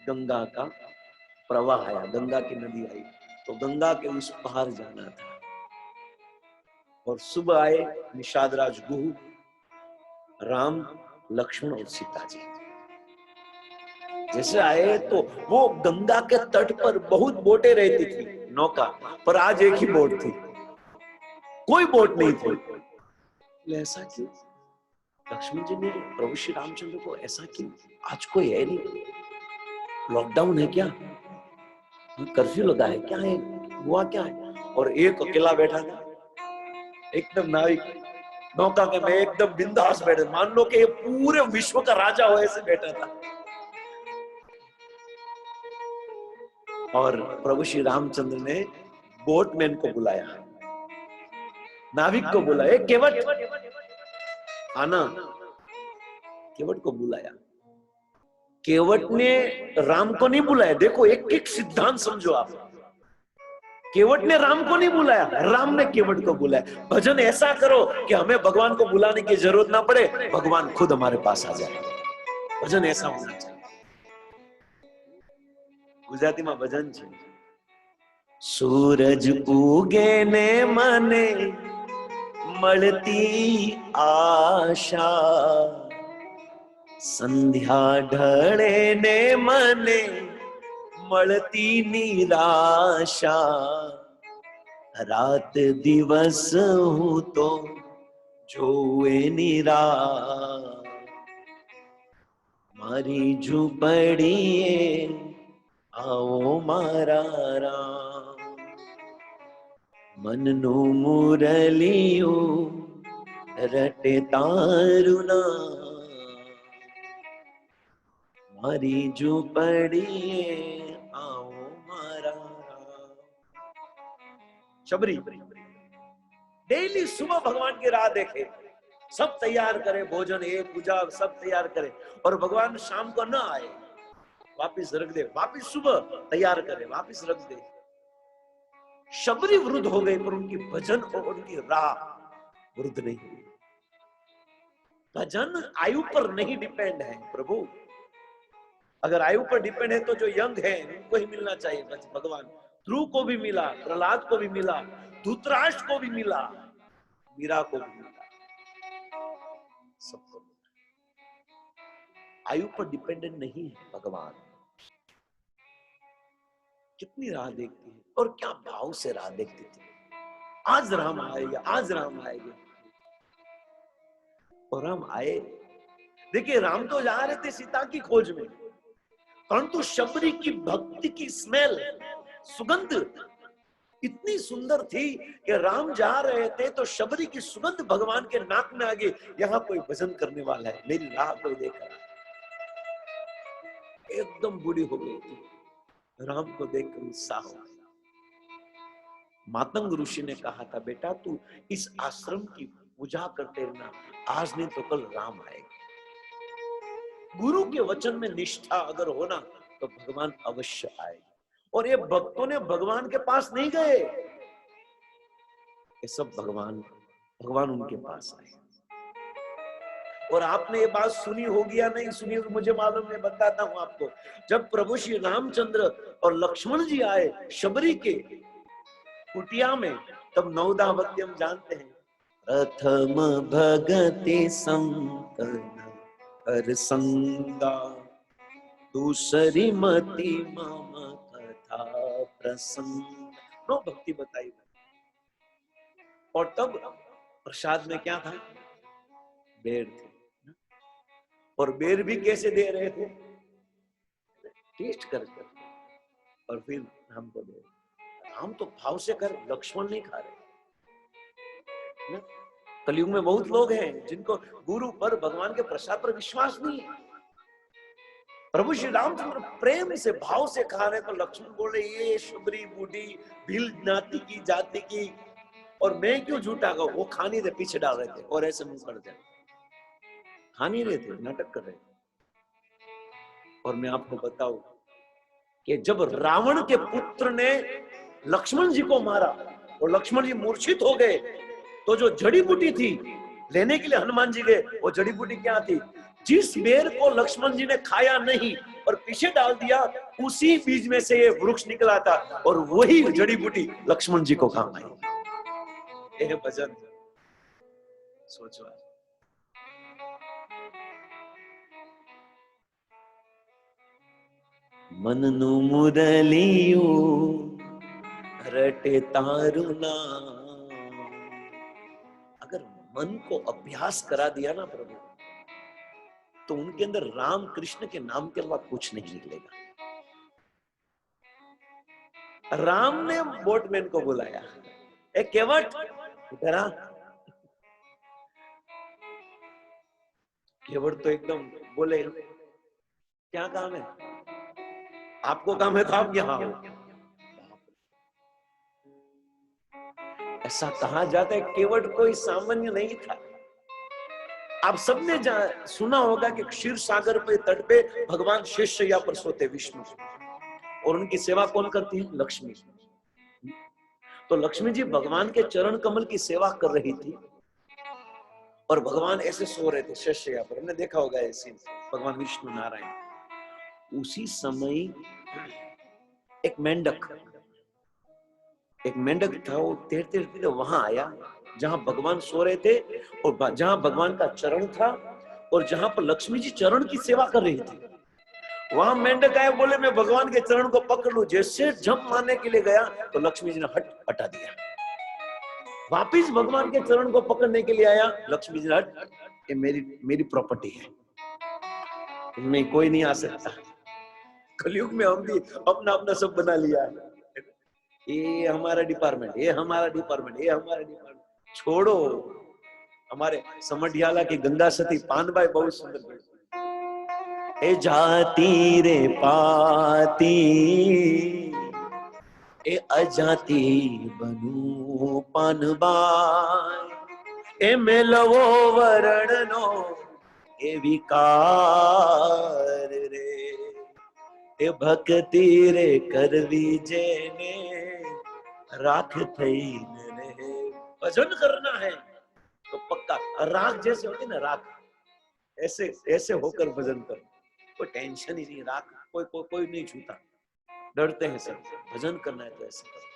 A: गंगा का प्रवाह आया, गंगा की नदी आई, तो गंगा के उस पार जाना था। और सुबह आए निषाद राज गुहू, राम लक्ष्मण और सीता जी। जैसे आए तो वो गंगा के तट पर बहुत बोटें रहती थी, नौका, पर आज एक ही बोट थी, कोई बोट नहीं थी। ऐसा क्यों? लक्ष्मण जी ने प्रभु श्री रामचंद्र को ऐसा क्यों, आज कोई है नहीं, लॉकडाउन है क्या, कर्फ्यू लगा है क्या, है हुआ क्या है? और एक अकेला बैठा था, एकदम नाविक, नौका के में एकदम बिंदास बैठे, मान लो कि ये पूरे विश्व का राजा हो ऐसे बैठा था। और प्रभु श्री रामचंद्र ने बोटमैन को बुलाया, नाविक को बुलाया, केवट आना, केवट को बुलाया। केवट ने राम को नहीं बुलाया। देखो एक एक सिद्धांत समझो आप। केवट ने राम को नहीं बुलाया, राम ने केवट को बुलाया। भजन ऐसा करो कि हमें भगवान को बुलाने की जरूरत ना पड़े, भगवान खुद हमारे पास आ जाए। भजन ऐसा होना चाहिए। गुजराती में भजन છે, सूरज उगे ने मने મળતી આશા, संध्या ढळे ने मने મળતી નિરાશા, रात दिवस हूँ तो જોવે નિરા, मारी झूपड़ीए आओ मारा राम, मननु मुरलियो रटे तारु नाम, मारी झूपड़ीए आओ मारा राम। शबरी डेली सुबह भगवान की राह देखे, सब तैयार करे, भोजन ये पूजा सब तैयार करे, और भगवान शाम को न आए, वापिस रख दे, वापिस सुबह तैयार करे, वापिस रख दे। शबरी वृद्ध हो गई, पर उनकी भजन और उनकी राह वृद्ध नहीं हुई। भजन आयु पर नहीं डिपेंड है प्रभु। अगर आयु पर डिपेंड है तो जो यंग है उनको ही मिलना चाहिए। भगवान ध्रुव को भी मिला, प्रहलाद को भी मिला, धूतराष्ट्र को भी मिला, मीरा को भी मिला, सबको मिला। आयु पर डिपेंडेंट नहीं है भगवान। कितनी राह देखती है और क्या भाव से राह देखती थी। आज राम आएगा, आज राम आएगा, और राम आए। देखिए राम तो जा रहे थे सीता की खोज में, परंतु शबरी की भक्ति की स्मेल, सुगंध इतनी सुंदर थी कि राम जा रहे थे तो शबरी की सुगंध भगवान के नाक में आ गई। यहाँ कोई भजन करने वाला है, मेरी राह कोई देख रहा। एकदम बूढ़ी हो गई थी, राम को देखकर उत्साह हो गया। मातंग ऋषि ने कहा था, बेटा तू इस आश्रम की पूजा करते रहना, आज नहीं तो कल राम आएगा। गुरु के वचन में निष्ठा अगर होना तो भगवान अवश्य आएगा। और ये भक्तों ने भगवान के पास नहीं गए, ये सब भगवान उनके पास आए। और आपने ये बात सुनी होगी या नहीं सुनी होगी मुझे मालूम नहीं, बताता हूं आपको। जब प्रभु श्री रामचंद्र और लक्ष्मण जी आए शबरी के कुटिया में, तब नवदावती हम जानते हैं, प्रथम भगति संतन हर संगा, दूसरी मति मम कथा प्रसंग। नो भक्ति बताई। और तब प्रसाद में क्या था? बेर थे। और बेर भी कैसे दे रहे थे? टेस्ट कर और फिर हमको दे। हम तो भाव से कर, लक्ष्मण नहीं खा रहे ना। कलयुग में बहुत लोग हैं जिनको गुरु पर, भगवान के प्रसाद पर विश्वास नहीं है। प्रभु श्री रामचंद्र प्रेम से भाव से खा रहे, तो लक्ष्मण बोले ये शबरी बूढ़ी भील ज्ञाति की जाति की, और मैं क्यों झूठा कहूं। वो खा नहीं थे, पीछे डाल रहे थे और ऐसे मुंह करते, खा नहीं रहे थे, नाटक कर रहे थे। और मैं आपको बताऊं कि जब रावण के पुत्र ने लक्ष्मण जी को मारा और लक्ष्मण जी मूर्छित हो गए, तो जो जड़ी बूटी थी लेने के लिए हनुमान जी गए, वो जड़ी बूटी क्या थी? जिस बेर को लक्ष्मण जी ने खाया नहीं और पीछे डाल दिया, उसी बीज में से ये वृक्ष निकला था, और वही जड़ी बूटी लक्ष्मण जी को काम आई। यह भजन सोचो। मननु मुरलियो रटे तारु नाम। अगर मन को अभ्यास करा दिया ना प्रभु, तो उनके अंदर राम कृष्ण के नाम के अलावा कुछ नहीं निकलेगा। राम ने बोटमैन को बुलाया, ए केवट इधर आ। केवट तो एकदम बोले क्या काम है आपको? काम है तो आप यहाँ आओ। ऐसा कहा जाता है केवट कोई सामान्य नहीं था। आप सबने सुना होगा कि क्षीर सागर पे तट पे भगवान शेषशय्या पर सोते विष्णु, और उनकी सेवा कौन करती है? लक्ष्मी। तो लक्ष्मी जी भगवान के चरण कमल की सेवा कर रही थी और भगवान ऐसे सो रहे थे शेषशय्या पर। हमने देखा होगा ऐसे भगवान विष्णु नारायण। उसी समय एक मेंढक था, वो तैरते वहां आया जहां भगवान सो रहे थे और जहां भगवान का चरण था और जहां पर लक्ष्मी जी चरण की सेवा कर रही थी। वहां मेंढक आए, बोले मैं भगवान के चरण को पकड़ लूं। जैसे जंप मारने के लिए गया तो लक्ष्मी जी ने हटा दिया। वापिस भगवान के चरण को पकड़ने के लिए आया, लक्ष्मी जी ने ये मेरी प्रॉपर्टी है, इनमें कोई नहीं आ सकता। कलयुग में हम भी अपना अपना सब बना लिया है, ये हमारा डिपार्टमेंट, ये हमारा डिपार्टमेंट, ये हमारा डिपार्टमेंट। छोड़ो, हमारे समढ़ियाला की गंगा सती पानबाई बहुत सुंदर, ए जाती रे पाती ए अजाती बनू पानबाई, ए मेलवो वरणनो ए विकार रे, ए भक्ति रे करवी जेने राख थई रे। भजन करना है तो पक्का राख जैसे होती ना, राख ऐसे ऐसे होकर भजन करो, कोई टेंशन ही नहीं। राख कोई नहीं छूता, डरते हैं सब। भजन करना है तो ऐसे करो।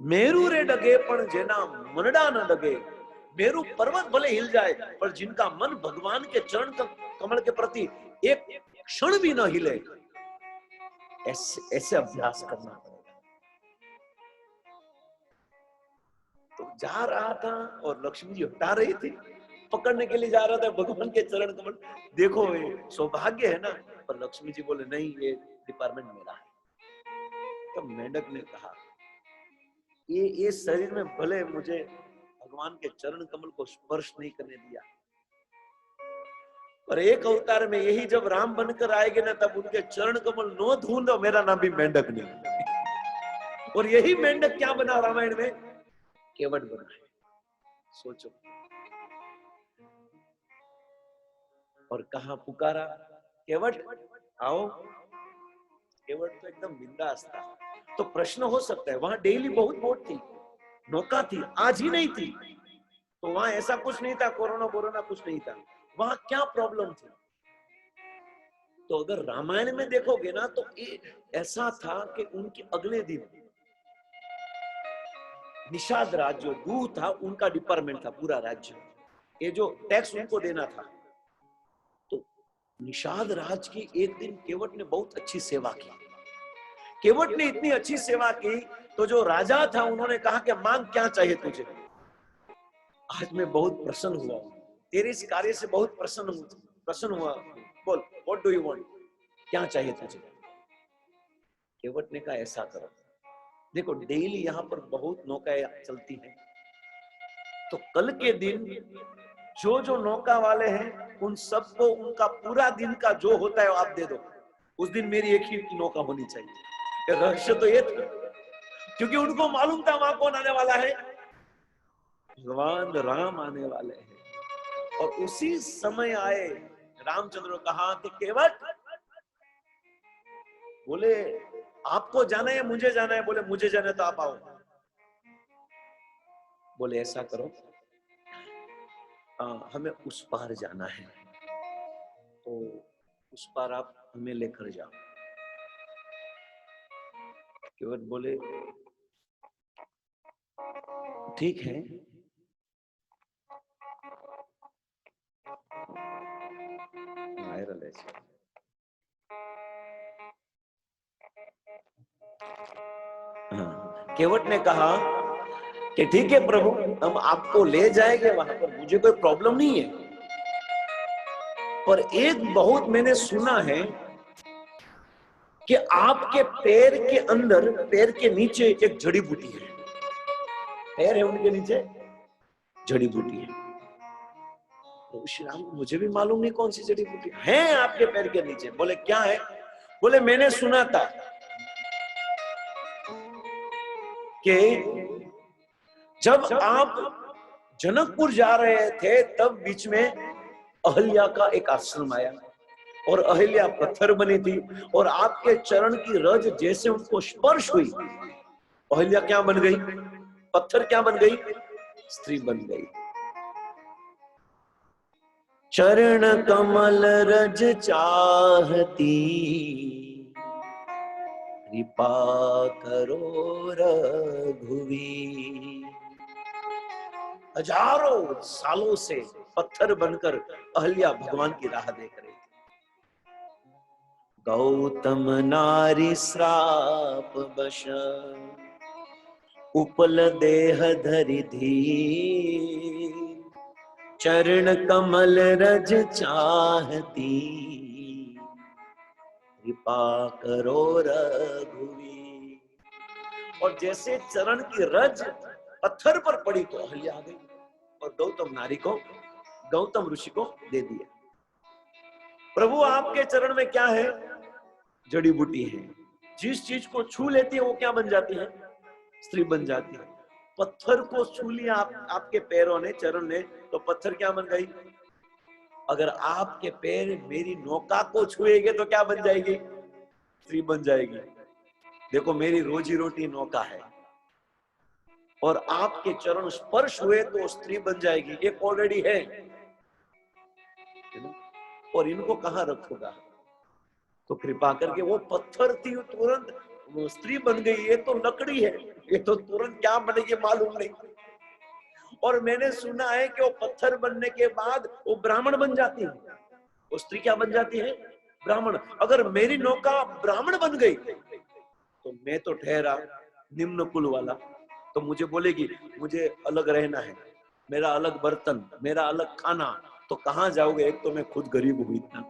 A: मेरू रे डगे पण जेना मनडा न डगे, मेरू पर्वत भले हिल जाए पर जिनका मन भगवान के चरण कमल के प्रति एक क्षण भी न हिले, ऐसे अभ्यास करना पड़ेगा। तो जा रहा था और लक्ष्मी जी हटा रही थी, पकड़ने के लिए जा रहा था भगवान के चरण कमल। देखो ये सौभाग्य है ना, पर लक्ष्मी जी बोले नहीं, ये डिपार्टमेंट मेरा है। तो मेंढक ने कहा ये शरीर में भले मुझे भगवान के चरण कमल को स्पर्श नहीं करने दिया, पर एक अवतार में यही जब राम बनकर आएंगे ना, तब उनके चरण कमल नो धूल तो मेरा नाम भी मेंढक नहीं। और यही मेंढक क्या बना रामायण में? केवट बना है। सोचो। और कहा पुकारा, केवट आओ। केवट तो एकदम बिंदास था। तो प्रश्न हो सकता है, वहां डेली बहुत बोट थी, नौका थी, आज ही नहीं थी, तो वहां ऐसा कुछ नहीं था, कोरोना कुछ नहीं था। वहां क्या प्रॉब्लम थी? तो अगर रामायण में देखोगे ना, तो ऐसा था कि उनके अगले दिन निषाद राज जो दूह था, उनका डिपार्टमेंट था पूरा राज्य, ये जो टैक्स उनको देना था। तो निषाद राज की एक दिन केवट ने बहुत अच्छी सेवा की। केवट ने इतनी अच्छी सेवा की तो जो राजा था उन्होंने कहा कि मांग क्या चाहिए तुझे? आज मैं बहुत प्रसन्न हुआ, तेरे इस कार्य से बहुत प्रसन्न हुआ, बोल व्हाट डू यू वांट, क्या चाहिए तुझे? केवट ने कहा ऐसा करो, देखो डेली यहाँ पर बहुत नौकाएं चलती हैं, तो कल के दिन जो नौका वाले हैं उन सबको उनका पूरा दिन का जो होता है आप दे दो। उस दिन मेरी एक ही नौका होनी चाहिए। रहस्य तो ये था, क्योंकि उनको मालूम था वहां कौन आने वाला है, भगवान राम आने वाले हैं। और उसी समय आए रामचंद्र, कहा कि केवट, बोले आपको जाना है मुझे जाना है? बोले मुझे जाना है तो आप आओ। बोले ऐसा करो, हमें उस पार जाना है, तो उस पार आप हमें लेकर जाओ। केवट बोले ठीक है। वायरल है। केवट ने कहा कि ठीक है प्रभु, हम आपको ले जाएंगे वहां पर, मुझे कोई प्रॉब्लम नहीं है, पर एक बहुत मैंने सुना है कि आपके पैर के अंदर, पैर के नीचे एक जड़ी बूटी है। पैर है उनके नीचे जड़ी बूटी है। तो श्री राम, मुझे भी मालूम नहीं कौन सी जड़ी बूटी है आपके पैर के नीचे। बोले क्या है? बोले मैंने सुना था कि जब आप जनकपुर जा रहे थे तब बीच में अहल्या का एक आश्रम आया और अहल्या पत्थर बनी थी और आपके चरण की रज जैसे उनको स्पर्श हुई, अहल्या क्या बन गई? पत्थर क्या बन गई? स्त्री बन गई। चरण कमल रज चाहती, कृपा करो रघुवीर। हजारों सालों से पत्थर बनकर अहल्या भगवान की राह देख रही थी। गौतम नारी श्राप बश, उपल देह धरि धीर। चरण कमल रज चाहती, कृपा करो रघुवीर। और जैसे चरण की रज पत्थर पर पड़ी तो अहल्या आ गई और गौतम नारी को, गौतम ऋषि को दे दिया। प्रभु आपके चरण में क्या है? जड़ी बूटी है। जिस चीज को छू लेती है वो क्या बन जाती है? स्त्री बन जाती है। पत्थर को छू लिया आपके पैरों ने, चरण ने, तो पत्थर क्या बन गई? अगर आपके पैर मेरी नौका को छुएंगे तो क्या बन जाएगी? स्त्री बन जाएगी। देखो मेरी रोजी रोटी नौका है और आपके चरण स्पर्श हुए तो स्त्री बन जाएगी। एक ऑलरेडी है और इनको कहां रखोगा? तो कृपा करके, वो पत्थर थी तुरंत वो स्त्री बन गई। ये तो लकड़ी है, ये तो तुरंत क्या बनेगी मालूम नहीं। और मैंने सुना है कि वो पत्थर बनने के बाद वो ब्राह्मण बन जाती है। वो स्त्री क्या बन जाती है? ब्राह्मण। अगर मेरी नौका ब्राह्मण बन गई तो मैं तो ठहरा निम्न कुल वाला, तो मुझे बोलेगी मुझे अलग रहना है, मेरा अलग बर्तन, मेरा अलग खाना। तो कहां जाओगे? एक तो मैं खुद गरीब हूं इतना।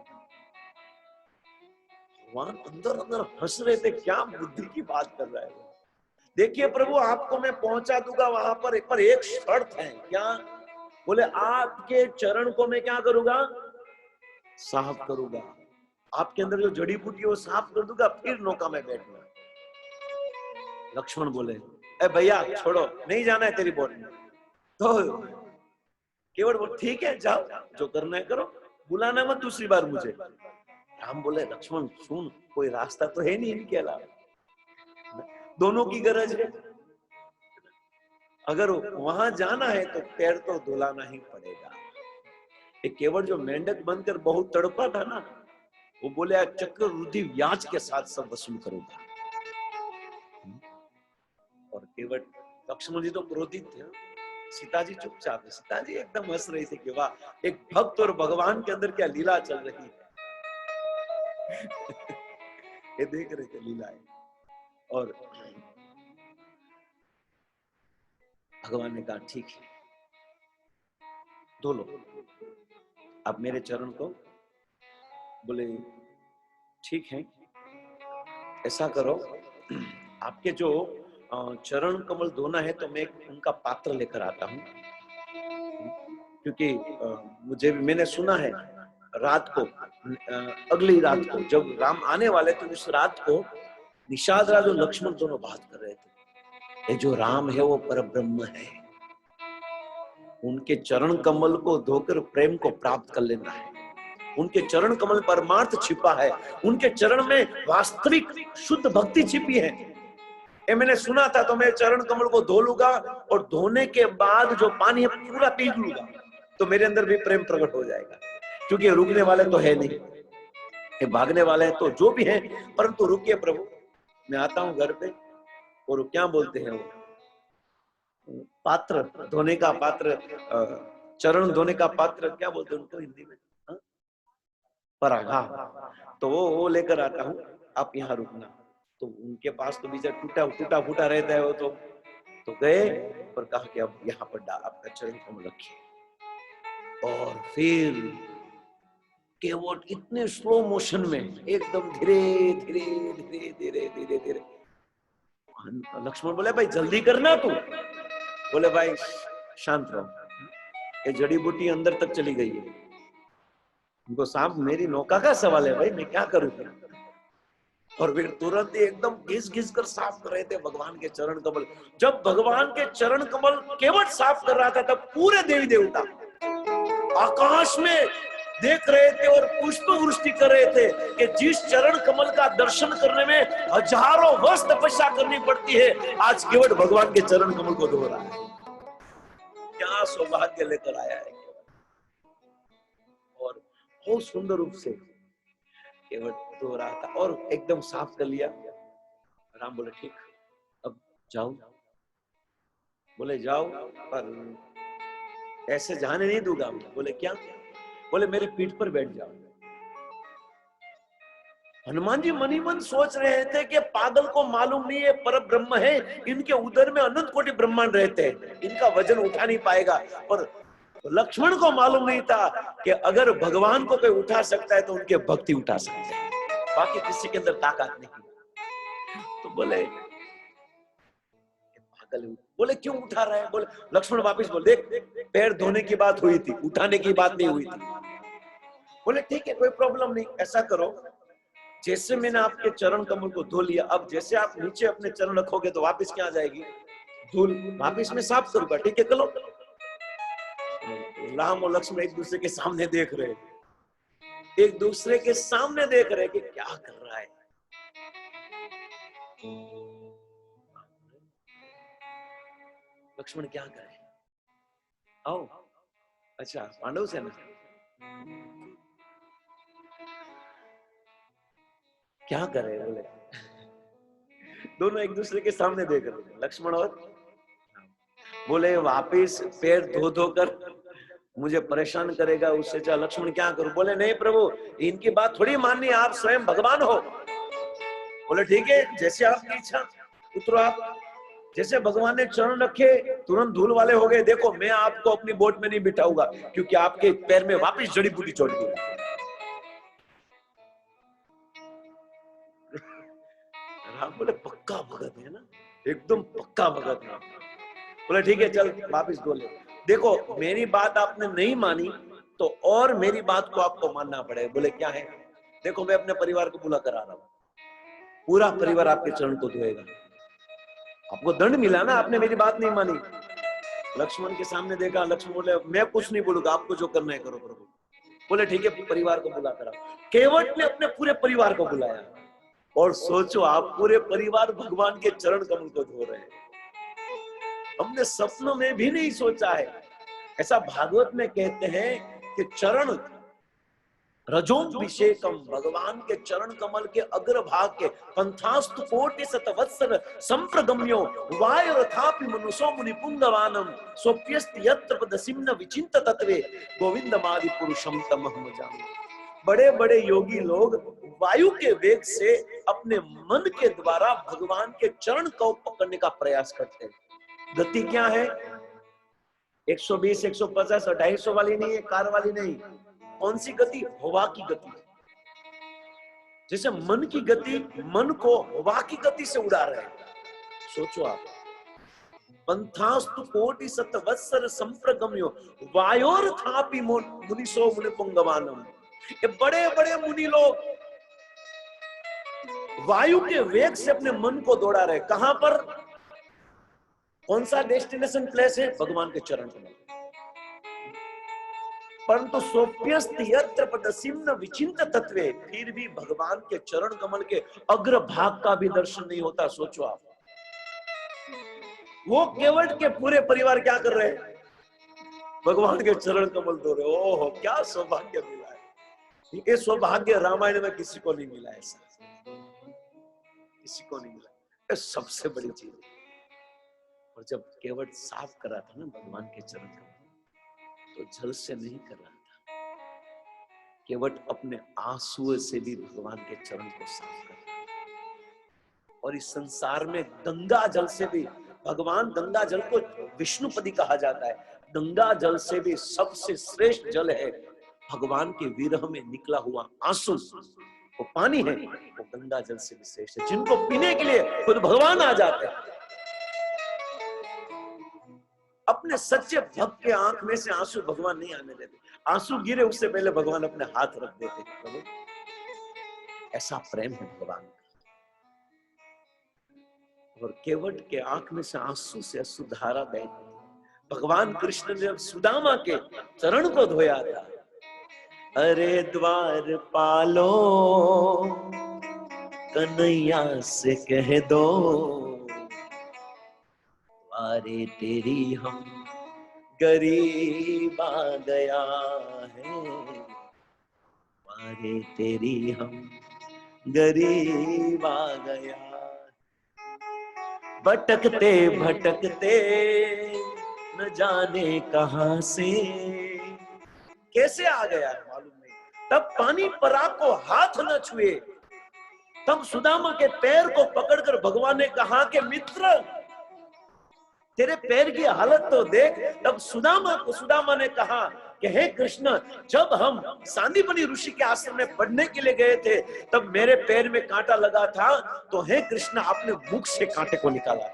A: भगवान अंदर अंदर हंस रहे थे, क्या बुद्धि की बात कर रहा है। देखिए प्रभु आपको मैं पहुंचा दूंगा वहां पर एक शर्त है। क्या? बोले आपके चरण को मैं क्या करूंगा? साफ करूंगा। आपके अंदर जो जड़ी बूटी है वो साफ कर दूंगा, फिर नौका में बैठूंगा। लक्ष्मण बोले ए भैया छोड़ो, नहीं जाना है तेरी बोट में। तो केवल बोल ठीक है जाओ, जो करना है करो, बुलाना मत दूसरी बार मुझे। राम बोले लक्ष्मण सुन, कोई रास्ता तो है नहीं इनके अलावा, दोनों की गरज है। अगर वहां जाना है तो पैर तो धुलाना ही पड़ेगा। केवल जो मेंढक बनकर बहुत तड़पा था ना, वो बोले चक्रवृद्धि ब्याज के साथ सब वसूल करूंगा। और केवल लक्ष्मण जी तो क्रोधित थे, सीता जी चुपचाप। सीता जी एकदम हंस रही थी कि वाह, एक भक्त और भगवान के अंदर क्या लीला चल रही है। ये देख रहे थे लीलाएं। और भगवान ने कहा ठीक है, धो लो आप मेरे चरण को। बोले ठीक है, ऐसा करो, आपके जो चरण कमल धोना है तो मैं उनका पात्र लेकर आता हूं, क्योंकि मैंने सुना है रात को, अगली रात को जब राम आने वाले थे, उस रात को निषाद राज और लक्ष्मण दोनों बात कर रहे थे। ये जो राम है वो परब्रह्म है, उनके चरण कमल को धोकर प्रेम को प्राप्त कर लेना है। उनके चरण कमल परमार्थ छिपा है, उनके चरण में वास्तविक शुद्ध भक्ति छिपी है। ये मैंने सुना था, तो मैं चरण कमल को धो लूंगा और धोने के बाद जो पानी है पूरा पी लूंगा, तो मेरे अंदर भी प्रेम प्रकट हो जाएगा। क्योंकि रुकने वाले तो है नहीं, ये भागने वाले हैं तो जो भी है, परंतु रुकिए प्रभु, मैं आता हूं घर पे। और क्या बोलते हैं वो पात्र धोने का, पात्र चरण धोने का पात्र क्या बोलते हैं उनको हिंदी में? पराग। हाँ, तो वो लेकर आता हूँ, आप यहाँ रुकना। तो उनके पास तो बीचा टूटा फूटा रहता है वो तो गए और कहा कि अब यहाँ पर आपका चरण कमल रखिए। और फिर केवल इतने स्लो मोशन में एकदम धीरे धीरे धीरे धीरे धीरे धीरे। लक्ष्मण बोले भाई जल्दी करना तू। बोले भाई शांत रहो, ये जड़ी बूटी अंदर तक चली गई है। उनको सांप मेरी नौका का सवाल है भाई, मैं क्या करूं? और फिर तुरंत ही एकदम घिस घिस कर साफ कर रहे थे भगवान के चरण कमल। जब भगवान के चरण कमल केवल साफ कर रहा था तब पूरे देवी देवता आकाश में देख रहे थे और पुष्प वृष्टि कर रहे थे कि जिस चरण कमल का दर्शन करने में हजारों वर्ष तपस्या करनी पड़ती है, आज केवल भगवान के चरण कमल को धो रहा है। क्या सौभाग्य लेकर आया है। और बहुत सुंदर रूप से केवल धो रहा था और एकदम साफ कर लिया। राम बोले ठीक, अब जाओ। बोले जाओ, पर ऐसे जाने नहीं दूंगा। बोले क्या? बोले मेरे पीठ पर बैठ जाओ। हनुमान जी मनी मन सोच रहे थे कि पागल को मालूम नहीं है पर ब्रह्म है, इनके उदर में अनंत कोटि ब्रह्मांड रहते हैं, इनका वजन उठा नहीं पाएगा। पर लक्ष्मण को मालूम नहीं था कि अगर भगवान को कोई उठा सकता है तो उनके भक्ति उठा सकते हैं, बाकी किसी के अंदर ताकत नहीं। तो बोले पागल। बोले क्यों उठा रहे हैं? बोले लक्ष्मण वापिस बोले देख, पैर धोने की बात हुई थी, उठाने की बात नहीं हुई थी। बोले ठीक है, कोई प्रॉब्लम नहीं। ऐसा करो, जैसे मैंने आपके चरण कमल को धो लिया, अब जैसे आप नीचे अपने चरण रखोगे तो वापस क्या आ जाएगी? धूल। वापस में साफ करूंगा, ठीक है चलो। राम और लक्ष्मण एक दूसरे के सामने देख रहे, एक दूसरे के सामने देख रहे कि क्या कर रहा है। लक्ष्मण क्या करे? आओ। अच्छा, पांडव सेना क्या करे? बोले दोनों एक दूसरे के सामने देख रहे, लक्ष्मण और बोले वापिस पैर धो धो कर मुझे परेशान करेगा, उससे चाहे लक्ष्मण क्या करूं? बोले नहीं प्रभु, इनकी बात थोड़ी माननी, आप स्वयं भगवान हो। बोले ठीक है, जैसे आपकी इच्छा। उतरो आप। जैसे भगवान ने चरण रखे तुरंत धूल वाले हो गए। देखो मैं आपको अपनी बोट में नहीं बिठाऊंगा क्योंकि आपके पैर में वापिस जड़ी बूटी चढ़ गई। राम बोले पक्का भगत है ना, एकदम पक्का भगत है। बोले ठीक है चल वापिस धो ले। देखो मेरी बात आपने नहीं मानी तो और मेरी बात को आपको मानना पड़ेगा। बोले क्या है? देखो मैं अपने परिवार को बुला कर आ रहा हूं, पूरा परिवार आपके चरण को धोएगा। आपको दंड मिला ना, आपने मेरी बात नहीं मानी। लक्ष्मण के सामने देखा, लक्ष्मण बोले मैं कुछ नहीं बोलूंगा, आपको जो करना है करो प्रभु। बोले ठीक है, परिवार को बुला कर आओ। केवट ने अपने पूरे परिवार को बुलाया और सोचो आप पूरे परिवार भगवान के चरण कमल को धो रहे हैं। हमने सपनों में भी नहीं सोचा है। ऐसा भागवत में कहते हैं कि चरण रजोभिषेकम, भगवान के चरण कमल के अग्रभाग के पंथास्तु कोटि शतवत्सर संप्रगम्यो वायुरथापि मनुषो मुनिपुंगवानम सोप्यस्त यत्र पदसिम्न विचिंत तत्वे गोविंदमादि पुरुषम तमहम जामि। बड़े बड़े योगी लोग वायु के वेग से अपने मन के द्वारा भगवान के चरण को पकड़ने का प्रयास करते हैं। गति क्या है? 120, 150, 250 वाली नहीं है, कार वाली नहीं। कौन सी गति? हवा की गति। जैसे मन की गति, मन को हवा की गति से उड़ा रहे हैं। सोचो आप, पंथास्तु कोटि शतवत्सर संप्रगम्यो वायोरथापि मुनिसो मुनिपुंगवानम। ये बड़े बड़े मुनि लोग वायु के वेग से अपने मन को दौड़ा रहे। कहां पर? कौन सा डेस्टिनेशन प्लेस है? भगवान के चरण कमल। परंतु सोप्यस्त यत्र पदसिम्न विचिंत तत्वे, फिर भी भगवान के चरण कमल के अग्रभाग का भी दर्शन नहीं होता। सोचो आप, वो केवट के पूरे परिवार क्या कर रहे हैं? भगवान के चरण कमल धो रहे। ओहो क्या सौभाग्य मिला है। ये सौभाग्य रामायण में किसी को नहीं मिला, ऐसा किसी को नहीं मिला। ये सबसे बड़ी चीज है। और जब केवट साफ करा था ना भगवान के चरण कमल, तो जल से नहीं कर रहा था, केवट अपने आंसुओं से भी भगवान के चरण को साफ कर रहा था। और इस संसार में गंगा जल से भी, भगवान गंगा जल को विष्णुपदी कहा जाता है, गंगा जल से भी सबसे श्रेष्ठ जल है भगवान के विरह में निकला हुआ आंसू। वो पानी है, वो गंगा जल से भी श्रेष्ठ है, जिनको पीने के लिए खुद भगवान आ जाते हैं। अपने सच्चे भक्त के आंख में से आंसू भगवान नहीं आने देते। आंसू गिरे उससे पहले भगवान अपने हाथ रख देते। ऐसा प्रेम है भगवान का। और केवट के आंख में से आंसू से अश्रुधारा बह गई। भगवान कृष्ण ने जब सुदामा के चरण को धोया था, अरे द्वार पालो कन्हैया से कह दो, द्वारे तेरी हम गरीब आ गया है, द्वारे तेरी हम गरीब आ गया। भटकते भटकते न जाने कहां से कैसे आ गया है मालूम नहीं। तब पानी पराग को हाथ न छुए, तब सुदामा के पैर को पकड़कर भगवान ने कहा कि मित्र तेरे पैर की हालत तो देख। तब सुदामा ने कहा कि हे कृष्ण, जब हम सांदीपनि ऋषि के आश्रम में पढ़ने के लिए गए थे तब मेरे पैर में कांटा लगा था, तो हे कृष्ण आपने मुख से कांटे को निकाला।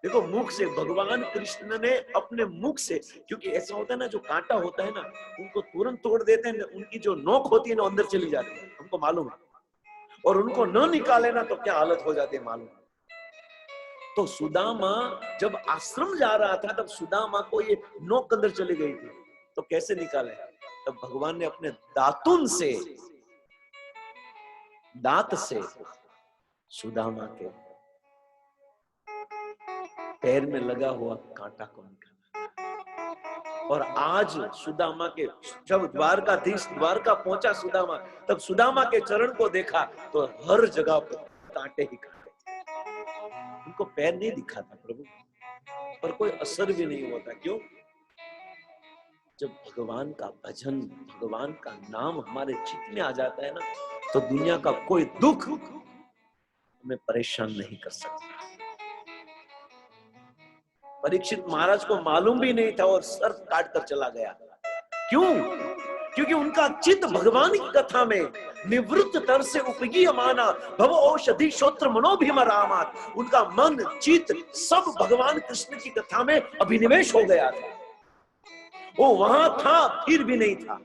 A: देखो मुख से, भगवान कृष्ण ने अपने मुख से, क्योंकि ऐसा होता है ना जो कांटा होता है ना उनको तुरंत तोड़ देते हैं, उनकी जो नोक होती है ना अंदर चली जाती है, हमको मालूम है, और उनको न निकाले ना तो क्या हालत हो जाती है मालूम। तो सुदामा जब आश्रम जा रहा था तब सुदामा को ये नोक अंदर चली गई थी, तो कैसे निकाले? तब भगवान ने अपने दातुन से, दांत से सुदामा के पैर में लगा हुआ कांटा को निकाला। और आज सुदामा के, जब द्वारकाधीश द्वारका पहुंचा सुदामा, तब सुदामा के चरण को देखा तो हर जगह पर कांटे ही कांटे। उनको पैर नहीं दिखा था प्रभु, पर कोई असर भी नहीं होता। क्यों? जब भगवान का भजन, भगवान का नाम हमारे चित्त में आ जाता है ना, तो दुनिया का कोई दुख हमें परेशान नहीं कर सकता। परीक्षित महाराज को मालूम भी नहीं था और सर काट कर चला गया। क्यों? क्योंकि उनका चित्त भगवान की कथा में निवृत्त तर से उपगी माना भव औषधि श्रोत्र मनोभिम रामात। उनका मन चित्त सब भगवान कृष्ण की कथा में अभिनिवेश हो गया था। वो वहां था फिर भी नहीं था,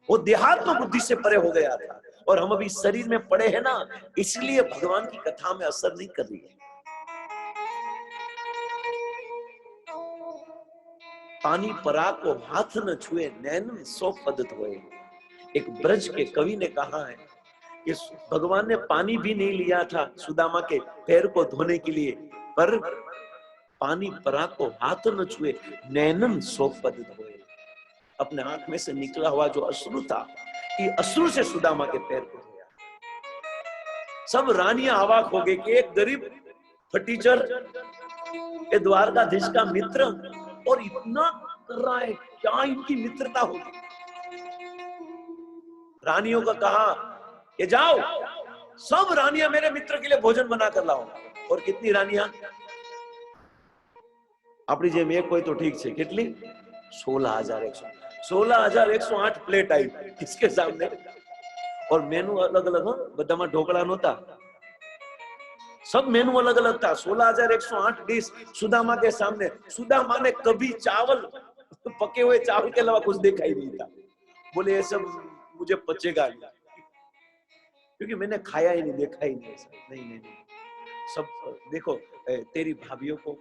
A: वो देहात्म बुद्धि से परे हो गया था। और हम अभी शरीर में पड़े हैं ना, इसलिए भगवान की कथा में असर नहीं कर रही है। पानी पराग को हाथ न छुए नैन सो पद धोए। एक ब्रज के कवि ने कहा है कि भगवान ने पानी भी नहीं लिया था सुदामा के पैर को धोने के लिए, पर पानी पराग को हाथ न छुए नैनन सो पद धोए। अपने आंख में से निकला हुआ जो अश्रु था, ये अश्रु से सुदामा के पैर को धोया। सब रानियां अवाक हो गई कि एक गरीब फटीचर, ये द्वारकाधीश का मित्र, और इतना कर रहा है, क्या इनकी मित्रता होगी। रानियों का कहा कि जाओ सब रानियां मेरे मित्र के लिए भोजन बना कर लाओ। और कितनी रानियां? अपनी जेब में कोई तो ठीक से कितनी? 16,108 प्लेट आई किसके सामने। और मेनू अलग अलग, बदामा ढोकड़ा नोता, सब मेनू अलग अलग था। 16,108 डिश सुदामा के सामने। सुदामा ने कभी चावल, पके हुए चावल के अलावा कुछ देखा ही नहीं था। बोले ये सब मुझे पचेगा नहीं, क्योंकि मैंने खाया ही नहीं, देखा ही नहीं। नहीं नहीं नहीं, सब देखो, तेरी भाभीियों को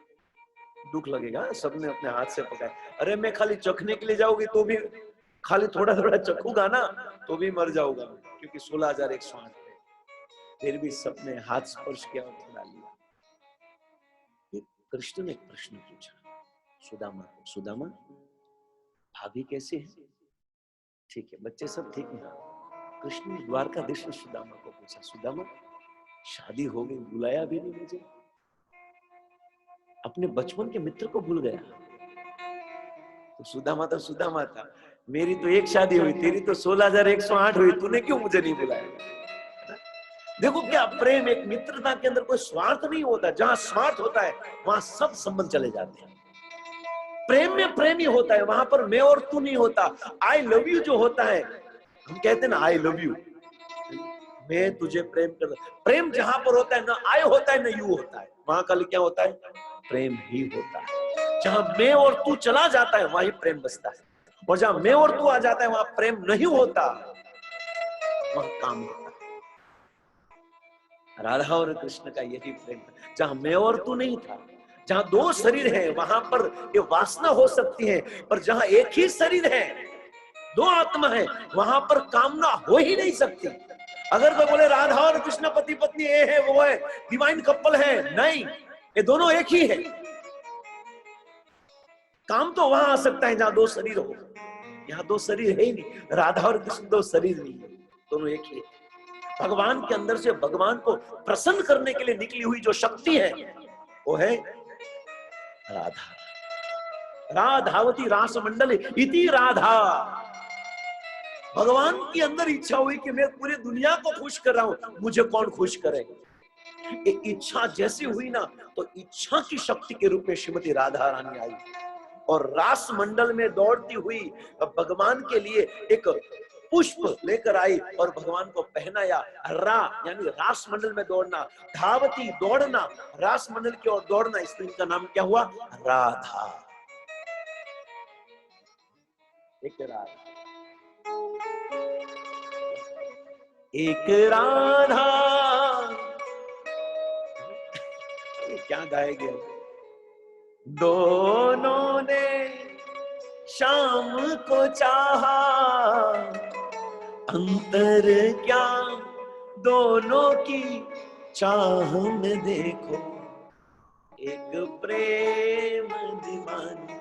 A: दुख लगेगा, सबने अपने हाथ से पकाया। अरे मैं खाली चखने के लिए जाऊंगी तो भी, खाली थोड़ा थोड़ा चखूंगा ना तो भी मर जाऊंगा, क्योंकि 16,108 फिर भी सबने हाथ स्पर्श किया और खिला लिया। कृष्ण ने एक प्रश्न पूछा सुदामा को, सुदामा भाभी कैसे है? ठीक है, बच्चे सब ठीक है। कृष्ण ने द्वारकाधीश सुदामा को पूछा, सुदामा शादी हो गई, बुलाया भी नहीं मुझे, अपने बचपन के मित्र को भूल गया। तो सुदामा था, मेरी तो एक शादी हुई, तेरी तो 16,108 हुई, तूने क्यों मुझे नहीं बुलाया? देखो क्या प्रेम, एक मित्रता के अंदर कोई स्वार्थ नहीं होता। जहां स्वार्थ होता है वहां सब संबंध चले जाते हैं। प्रेम में प्रेम ही होता है, वहां पर मैं और तू नहीं होता। आई लव यू जो होता है, हम कहते हैं ना आई लव यू, मैं तुझे प्रेम करता। प्रेम जहां पर होता है ना आई होता है ना यू होता है, वहां कल क्या होता है? प्रेम ही होता है। जहां मैं और तू चला जाता है वहीं प्रेम बसता है, और जहां मैं और तू आ जाता है वहां प्रेम नहीं होता, वहां काम होता है। राधा और कृष्ण का यही प्रेम था। जहां मैं और तू नहीं था, जहां दो शरीर है वहां पर ये वासना हो सकती है, पर जहां एक ही शरीर है, दो आत्मा है, वहां पर कामना हो ही नहीं सकती। अगर तो बोले राधा और कृष्ण पति पत्नी ये है वो है, डिवाइन कपल है, नहीं, ये दोनों एक ही है। काम तो वहां आ सकता है जहां दो शरीर हो, यहाँ दो शरीर है ही नहीं। राधा और कृष्ण दो शरीर नहीं है, दोनों एक ही है। भगवान के अंदर से भगवान को प्रसन्न करने के लिए निकली हुई जो शक्ति है वो है राधा। राधावती रास मंडल इति राधा। भगवान के अंदर इच्छा हुई कि मैं पूरी दुनिया को खुश कर रहा हूं, मुझे कौन खुश करे। एक इच्छा जैसी हुई ना, तो इच्छा की शक्ति के रूप में श्रीमती राधा रानी आई और रास मंडल में दौड़ती हुई भगवान के लिए एक पुष्प लेकर आई और भगवान को पहनाया। रा यानी रास मंडल में दौड़ना, धावती दौड़ना, रास मंडल की ओर दौड़ना, इस दिन का नाम क्या हुआ? राधा। एक राधा, एक राधा। क्या गाएंगे? दोनों ने शाम को चाहा, अंतर क्या दोनों की चाह में देखो। एक प्रेम दीवानी,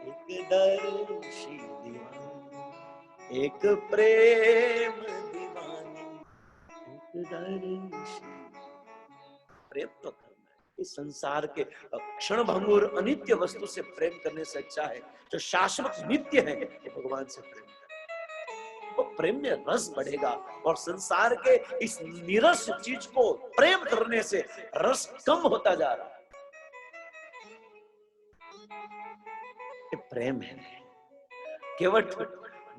A: एक दर्शी दीवानी, एक प्रेम दीवानी, एक दर्शी। प्रेम तो करना है। इस संसार के क्षण भंगुर अनित्य वस्तु से प्रेम करने से अच्छा है जो शाश्वत नित्य है, तो भगवान से प्रेम करें, तो प्रेम में रस बढ़ेगा। और संसार के इस निरस चीज को प्रेम करने से रस कम होता जा रहा है। ये प्रेम है। केवट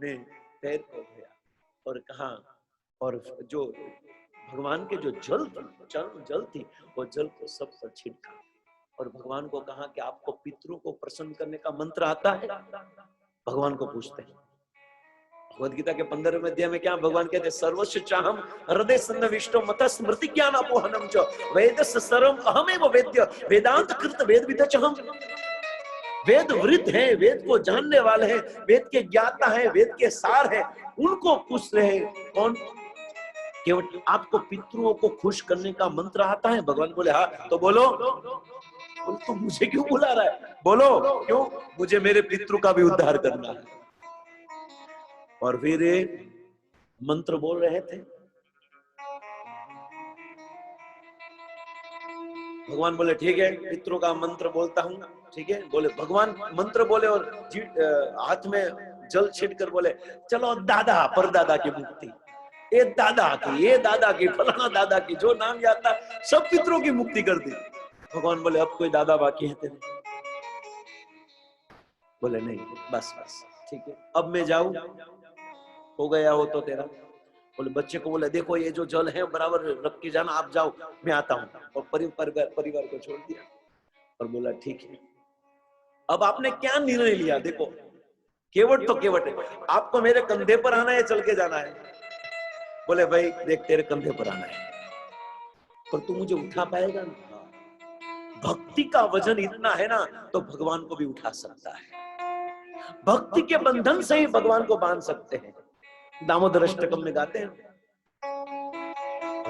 A: ने पैर को धोया और कहा, और जो भगवान के जो जल थी वो जल को सब पर छिड़का और भगवान को कहा कि आपको पितरों को प्रसन्न करने का मंत्र आता है? भगवान को पूछते हैं। भगवद गीता के 15वें अध्याय में क्या भगवान कहते हैं? सर्वस्व चाहम हृदय सन्निविष्टो मत स्मृति ज्ञान अपोहनम च वेदस्य सर्वम अहमेव वेद्य वेदांत कृत वेद विदचहम। वेद वृद्ध है, वेद को जानने वाले हैं, वेद के ज्ञाता है, वेद के सार है, उनको पूछ रहे हैं। कौन? केवल आपको पितरों को खुश करने का मंत्र आता है? भगवान बोले हाँ। तो बोलो। तो मुझे क्यों बुला रहा है? बोलो। क्यों? मुझे मेरे पितरों का भी उद्धार करना है। और फिर मंत्र बोल रहे थे। भगवान बोले ठीक है, पितरों का मंत्र बोलता हूँ। ठीक है, बोले भगवान मंत्र बोले और हाथ में जल छीट कर बोले चलो दादा परदादा की मुक्ति, ये दादा की, ये दादा की, फलाना दादा की, जो नाम याद था सब पितरों की मुक्ति कर दी। भगवान बोले अब कोई दादा बाकी है तेरे? बोले नहीं, बस बस ठीक है, अब मैं जाऊं? हो गया हो तो तेरा। बोले बच्चे को बोले देखो ये जो जल है बराबर रख के जाना, आप जाओ मैं आता हूं। और परिवार को छोड़ दिया और बोला ठीक है। अब आपने क्या निर्णय लिया? देखो केवट तो केवट है, आपको मेरे कंधे पर आना है, चल के जाना है? बोले भाई देख तेरे कंधे पर आना है, पर तू मुझे उठा पाएगा ना? भक्ति का वजन इतना है ना तो भगवान को भी उठा सकता है। भक्ति के बंधन से ही भगवान को बांध सकते हैं। दामोदर अष्टकम में गाते हैं,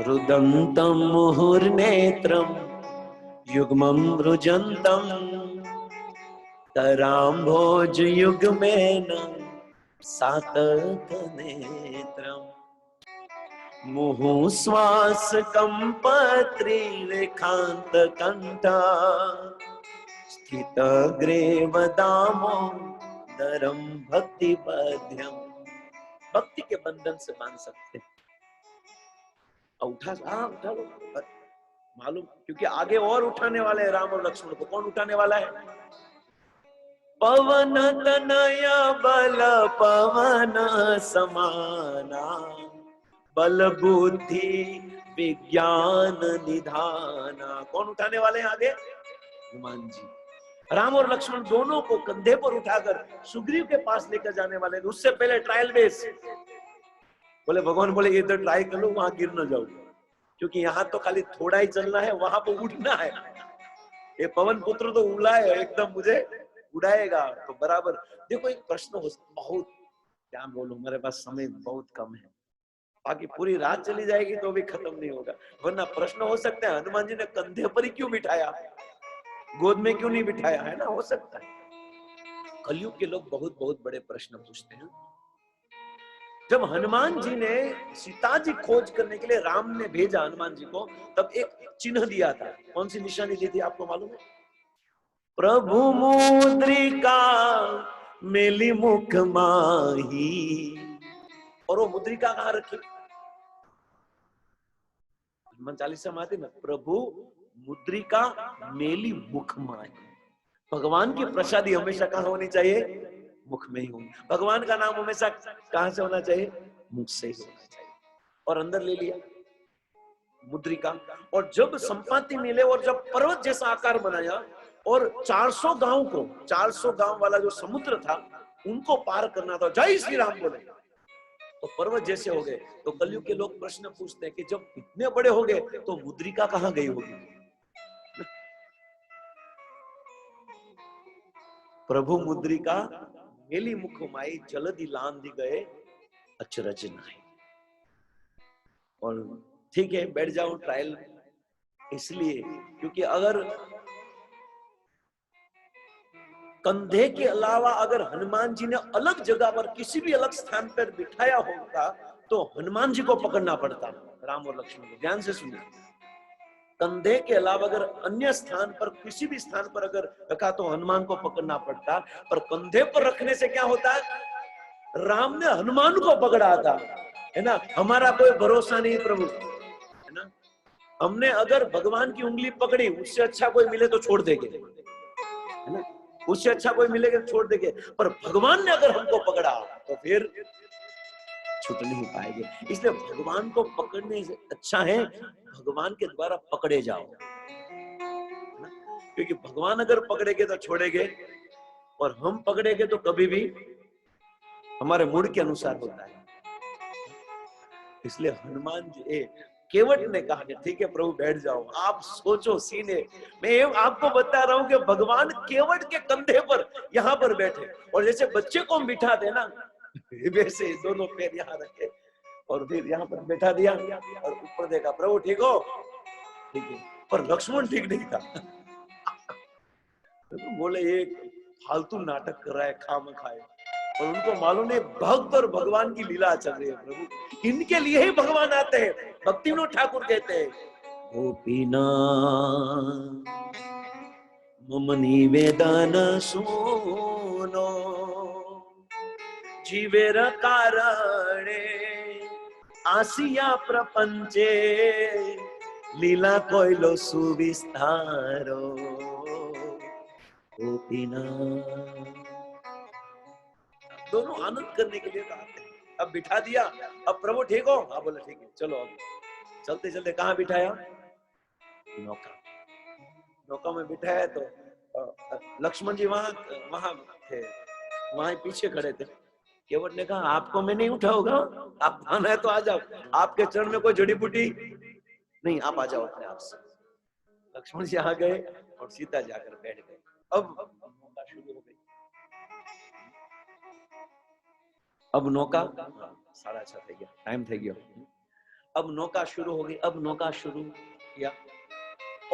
A: रुदंतम मुहुर्नेत्रम युग्मं रुजंतम तराम्भोज युग्मेन सातक नेत्रम मुहुः श्वास कंपत्री रेखांत कंठा स्थित ग्रेव दामोदरम भक्ति पद्यम। भक्ति के बंधन से बांध सकते हैं। उठा लो मालूम, क्योंकि आगे और उठाने वाले हैं राम और लक्ष्मण को। कौन उठाने वाला है? पवन तनया बल पवन समाना बल बुद्धि विज्ञान निधाना। कौन उठाने वाले हैं आगे? हनुमान जी। राम और लक्ष्मण दोनों को कंधे पर उठाकर सुग्रीव के पास लेकर जाने वाले। उससे पहले ट्रायल बेस बोले, भगवान बोले इधर ट्राई कर लो, वहां गिर न जाओ। क्योंकि यहाँ तो खाली थोड़ा ही चलना है, वहां पर उड़ना है। ये पवन पुत्र तो उड़ा है एकदम, मुझे उड़ाएगा तो बराबर। देखो एक प्रश्न हो, बहुत क्या बोलूं, मेरे पास समय बहुत कम है, बाकी पूरी रात चली जाएगी तो भी खत्म नहीं होगा। वरना प्रश्न हो सकते हैं, हनुमान जी ने कंधे पर ही क्यों बिठाया, गोद में क्यों नहीं बिठाया, है ना, हो सकता है। कलयुग के लोग बहुत बहुत बड़े प्रश्न पूछते हैं। जब हनुमान जी ने सीता जी खोज करने के लिए राम ने भेजा हनुमान जी को, तब एक चिन्ह दिया था। कौन सी निशानी दी थी आपको मालूम है? प्रभु मुद्रिका मेली मुख माही। और वो मुद्रिका कहां रखी? हनुमान चालीसा में आती ना, प्रभु मुद्रिका मेली मुख माही। भगवान की प्रसादी हमेशा कहां होनी चाहिए? मुख में ही होनी। भगवान का नाम हमेशा कहां से होना चाहिए? मुख से ही होना चाहिए। और अंदर ले लिया मुद्रिका। और जब संपाति मिले और जब पर्वत जैसा आकार बनाया और 400 गांव को, 400 गांव वाला जो समुद्र था उनको पार करना था, जय श्री राम बोले तो पर्वत जैसे हो गए। तो कलयुग के लोग प्रश्न पूछते हैं कि जब इतने बड़े हो गए तो मुद्रिका कहां गई होगी? प्रभु मुद्रिका मेली मुख माई जलधि लांघि गए अचरज नाई। और ठीक है, बैठ जाओ ट्रायल, इसलिए क्योंकि अगर कंधे के अलावा अगर हनुमान जी ने अलग जगह पर किसी भी अलग स्थान पर बिठाया होगा तो हनुमान जी को पकड़ना पड़ता। राम और लक्ष्मण को ध्यान से सुनिए, कंधे के अलावा अगर अन्य स्थान पर किसी भी स्थान पर अगर रखा तो हनुमान को पकड़ना पड़ता। पर कंधे पर रखने से क्या होता है? राम ने हनुमान को पकड़ा था, है ना। हमारा कोई भरोसा नहीं प्रभु, है ना। हमने अगर भगवान की उंगली पकड़ी, उससे अच्छा कोई मिले तो छोड़ देंगे, है ना, उससे अच्छा कोई मिलेगा तो छोड़ देंगे। पर भगवान ने अगर हमको पकड़ा तो फिर छूट नहीं पाएंगे। इसलिए भगवान को पकड़ने से अच्छा है भगवान के द्वारा पकड़े जाओ, क्योंकि भगवान अगर पकड़ेंगे तो छोड़ेंगे और हम पकड़ेंगे तो कभी भी हमारे मूड के अनुसार होता है। इसलिए हनुमान जी केवट ने कहा कि ठीक है प्रभु बैठ जाओ, आप सोचो सीने। मैं आपको बता रहा हूं कि भगवान केवट के कंधे पर यहाँ पर बैठे, और जैसे बच्चे को हम बिठा दे ना वैसे दोनों पैर यहाँ रखे और फिर यहाँ पर बैठा दिया और ऊपर देखा, प्रभु ठीक हो? ठीक है। पर लक्ष्मण ठीक नहीं था। तो बोले एक फालतू नाटक कर रहा है खाम खाए, और उनको मालूम है भक्त और भगवान की लीला चल रही है। प्रभु इनके लिए ही भगवान आते हैं। भक्ति विनोद ठाकुर कहते हैं, गोपीना मम निवेदन सुनो जीवेर कारणे आसिया प्रपंचे लीला कोइलो सुविस्तारो गोपीना। दोनों आनंद करने के लिए आते हैं। अब बिठा दिया, अब प्रभु ठीक हो? हाँ बोले ठीक है, चलो अब चलते चलते कहाँ बिठाया? नौका। नौका में बिठाया तो लक्ष्मण जी वहां थे, वहां पीछे खड़े थे। केवट ने कहा आपको मैं नहीं उठाऊंगा, आप आना है तो आ जाओ, आपके चरण में कोई जड़ी बूटी नहीं, आप आ जाओ अपने आप से। लक्ष्मण जी आ गए और सीता जाकर बैठ गए। अब नौका शुरू हो गई। अब नौका 6:30 થઈ ગયા, टाइम થઈ ગયો। अब नौका शुरू हो गई। अब नौका शुरू किया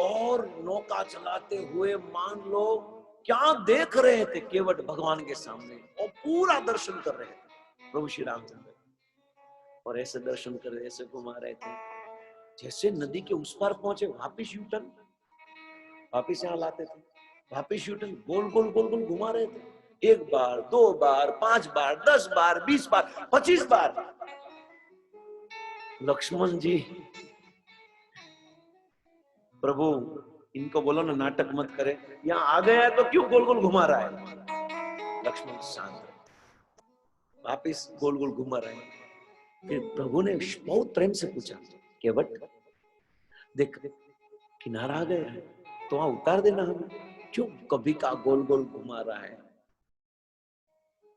A: और नौका चलाते हुए मान लो क्या देख रहे थे केवट भगवान के सामने, और पूरा दर्शन कर रहे थे प्रभु श्री रामचंद्र। और ऐसे दर्शन कर रहे, ऐसे घुमा रहे थे, जैसे नदी के उस पार पहुंचे वापिस यूटर्न, वापिस यहाँ लाते थे, वापिस यूटर्न, गोल गोल गोल गोल घुमा रहे थे। 1 बार 2 बार 5 बार 10 बार 20 बार 25 बार। लक्ष्मण जी, प्रभु इनको बोलो ना नाटक मत करे, यहाँ आ गया है तो क्यों गोल गोल घुमा रहा है? लक्ष्मण शांत, वापिस गोल गोल घुमा रहे हैं। फिर प्रभु ने बहुत प्रेम से पूछा, केवट देख किनारा आ गया है तो वहां उतार देना हमें, क्यों कभी का गोल गोल घुमा रहा है?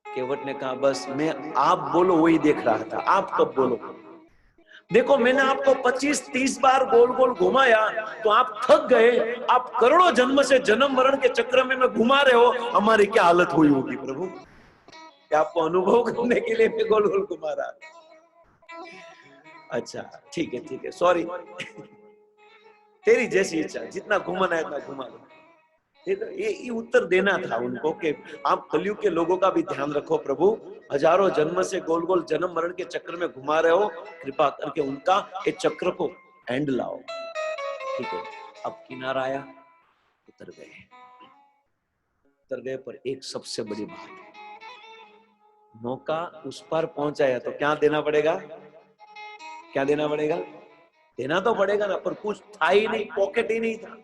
A: केवट ने कहा बस मैं आप बोलो वही देख रहा था, आप कब बोलो। देखो मैंने आपको 25-30 बार गोल गोल घुमाया तो आप थक गए, आप करोड़ों जन्म से जन्म मरण के चक्र में घुमा रहे हो, हमारी क्या हालत हुई होगी प्रभु, क्या आपको अनुभव करने के लिए मैं गोल गोल घुमा रहा। अच्छा ठीक है सॉरी तेरी जैसी इच्छा, जितना घुमाना है इतना घुमा लो। ये उत्तर देना था उनको कि आप कलयुग के लोगों का भी ध्यान रखो प्रभु, हजारों जन्म से गोल गोल जन्म मरण के चक्र में घुमा रहे हो, कृपा करके उनका इस चक्र को एंड लाओ। ठीक है, अब किनारा आया, उतर गए पर एक सबसे बड़ी बात, नौका उस पर पहुंचाया तो क्या देना पड़ेगा, क्या देना पड़ेगा, देना तो पड़ेगा ना, पर कुछ था ही नहीं, पॉकेट ही नहीं था।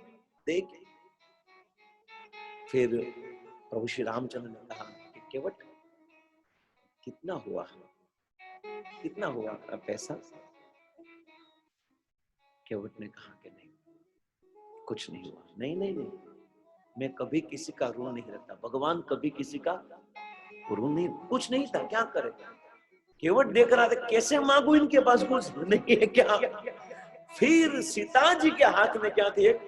A: देख फिर प्रभु श्री रामचंद्र ने कहा कि केवट कितना हुआ, कितना हुआ पैसा। केवट ने कहा कि नहीं कुछ नहीं हुआ, नहीं मैं कभी किसी का ऋण नहीं रखता, भगवान कभी किसी का ऋण नहीं, कुछ नहीं था क्या करे। केवट देख रहा था कैसे मांगू इनके पास कुछ नहीं है क्या। फिर सीता जी के हाथ में क्या थी, एक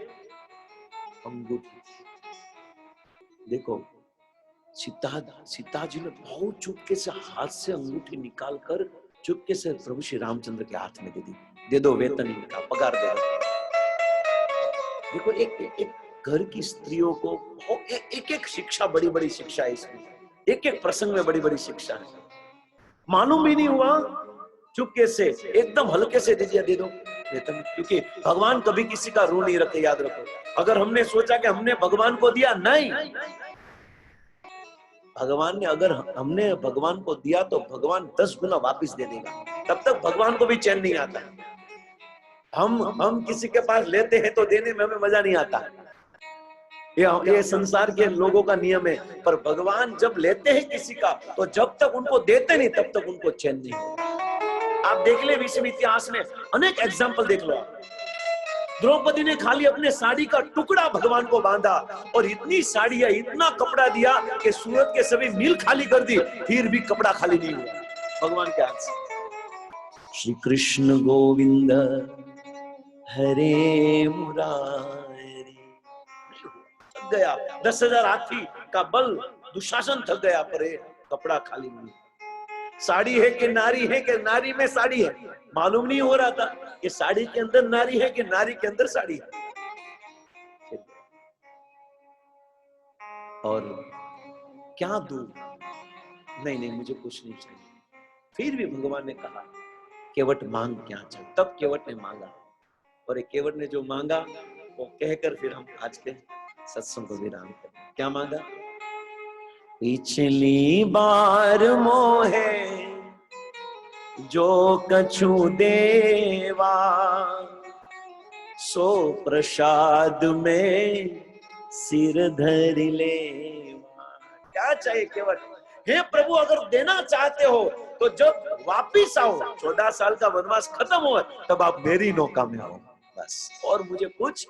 A: अंगूठी। देखो सीता जी ने बहुत चुपके से हाथ से अंगूठी निकालकर चुपके से प्रभु श्री रामचंद्र के हाथ में दे दी, दे दो वेतन इनका, पगार दे दो। देखो एक घर की स्त्रियों को एक शिक्षा, बड़ी बड़ी शिक्षा है इसमें, एक प्रसंग में बड़ी बड़ी शिक्षा है। मालूम भी नहीं हुआ, चुपके से एकदम हल्के से दे दो वेतन, क्योंकि भगवान कभी किसी का ऋण नहीं रखते, याद रखो। अगर हमने सोचा कि हमने भगवान को दिया, नहीं, भगवान ने, अगर हमने भगवान को दिया तो भगवान 10 गुना वापस दे देगा, तब तक भगवान को भी चैन नहीं आता। हम किसी के पास लेते हैं तो देने में हमें मजा नहीं आता, ये संसार के लोगों का नियम है। पर भगवान जब लेते हैं किसी का, तो जब तक उनको देते नहीं तब तक उनको चैन नहीं होता। आप देख ले विश्व इतिहास में अनेक एग्जाम्पल देख लो। द्रौपदी ने खाली अपने साड़ी का टुकड़ा भगवान को बांधा और इतनी साड़ियां, इतना कपड़ा दिया कि सूरत के सभी मिल खाली कर दी, फिर भी कपड़ा खाली नहीं हुआ भगवान के हाथ से। श्री कृष्ण गोविंद हरे मुरारी, थक गया, 10,000 हाथी का बल, दुशासन थक गया, पर कपड़ा खाली नहीं। साड़ी है कि नारी है, कि नारी में साड़ी है, मालूम नहीं हो रहा था कि साड़ी के अंदर नारी है कि नारी के अंदर साड़ी है। और क्या दूं, नहीं मुझे कुछ नहीं चाहिए। फिर भी भगवान ने कहा केवट मांग क्या चाहिए, तब केवट ने मांगा, और एक केवट ने जो मांगा वो कहकर फिर हम आज के सत्संग को विराम करें। क्या मांगा, पिछली बार मोहे जो कछु देवा, सो प्रसाद में सिर धर ले। क्या चाहिए केवट, हे प्रभु अगर देना चाहते हो तो जब वापिस आओ, 14 साल का वनवास खत्म हो, तब आप मेरी नौका में आओ बस, और मुझे कुछ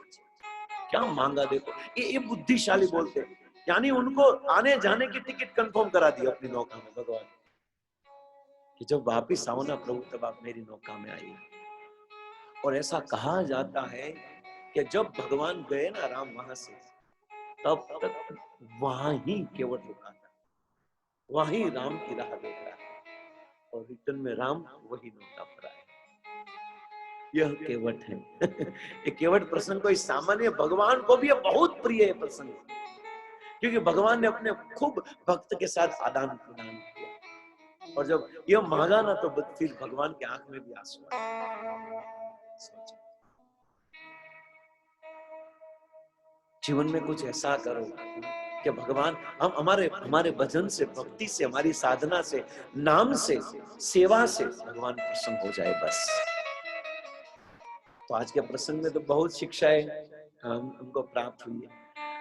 A: क्या मांगा। देखो ये बुद्धिशाली बोलते, यानी उनको आने जाने की टिकट कंफर्म करा दी अपनी नौका में भगवान, कि जब वापिस आओ ना प्रभु तब आप मेरी नौका में आइए। और ऐसा कहा जाता है कि जब भगवान गए ना राम वहां से, तब तक वहां ही केवट रुका था, वहीं राम की राह देख रहा है, और रिटर्न में राम वही नौका पर आए। यह केवट है। ये केवट प्रसंग कोई सामान्य, भगवान को भी बहुत प्रिय है प्रसंग, क्योंकि भगवान ने अपने खूब भक्त के साथ आदान प्रदान किया, और जब यह मांगा ना तो फिर भगवान के आंख में भी आंसू आए। जीवन में कुछ ऐसा करो कि भगवान हम हमारे भजन से, भक्ति से, हमारी साधना से, नाम से, सेवा से भगवान प्रसन्न हो जाए बस। तो आज के प्रसंग में तो बहुत शिक्षाएं हमको प्राप्त हुई है।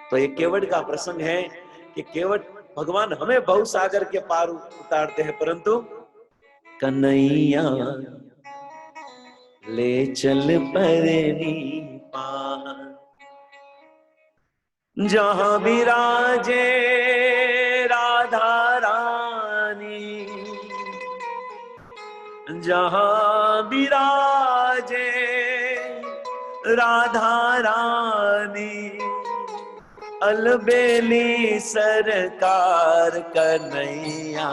A: तो ये केवट का प्रसंग है कि केवट भगवान हमें भव सागर के पार उतारते हैं, परंतु कन्हैया ले चल परनी पार, जहां विराजे राधा रानी, जहां विराजे राधा रानी, अलबेली सरकार कन्हैया,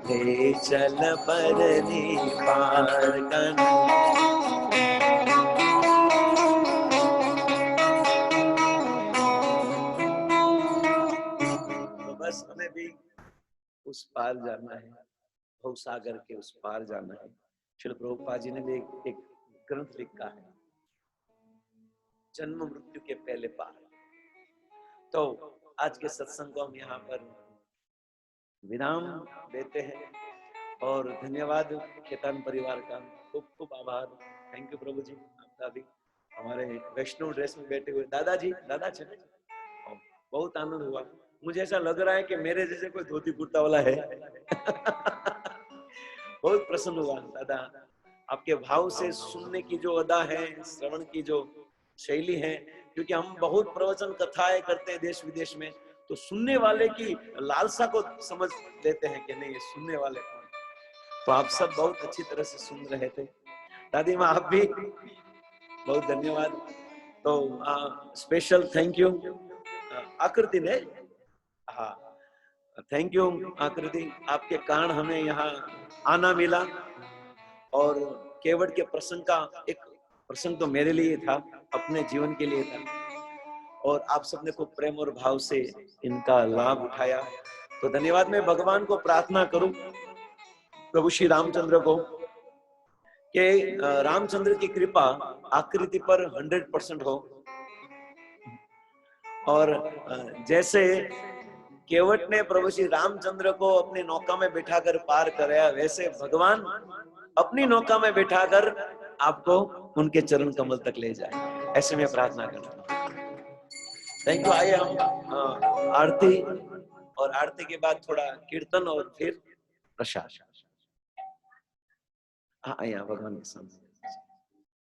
A: ले चल बरनी पार कन्हैया। तो बस हमें भी उस पार जाना है, भव सागर के उस पार जाना है। श्रील प्रभुपाद जी ने भी एक ग्रंथ लिखा है, जन्म मृत्यु के पहले पार। तो आज के सत्संग को हम यहाँ पर विराम देते हैं और धन्यवाद केतन परिवार का, खूब खूब आभार। थैंक यू प्रभु जी, आपका भी। हमारे वैष्णव ड्रेस में बैठे हुए दादाजी, दादा चले, बहुत आनंद हुआ। मुझे ऐसा लग रहा है कि मेरे जैसे कोई धोती कुर्ता वाला है। बहुत प्रसन्न हुआ दादा, आपके भाव से सुनने की जो अदा है, श्रवण की जो शैली है, क्योंकि हम बहुत प्रवचन कथाएं करते हैं देश विदेश में, तो सुनने वाले की लालसा को समझ लेते हैं कि नहीं ये सुनने वाले कौन। तो आप सब बहुत अच्छी तरह से सुन रहे थे। दादी माँ आप भी बहुत धन्यवाद। तो स्पेशल थैंक यू आकृति ने, हाँ थैंक यू आकृति, आपके कारण हमें यहाँ आना मिला। और केवट के प्रसंग का एक प्रसंग तो मेरे लिए था, अपने जीवन के लिए था, और आप सबने खूब प्रेम और भाव से इनका लाभ उठाया। तो धन्यवाद। मैं भगवान को प्रार्थना करूं, प्रभु श्री रामचंद्र को, कि रामचंद्र की कृपा आकृति पर 100% हो, और जैसे केवट ने प्रभु श्री रामचंद्र को अपनी नौका में बिठाकर पार कराया, वैसे भगवान अपनी नौका में बिठाकर आपको उनके चरण कमल तक ले जाए, ऐसे मैं प्रार्थना करता हूँ। Thank you. आइए हम आरती, और आरती के बाद थोड़ा कीर्तन और फिर प्रसाद। हाँ, आइए भगवान के सामने।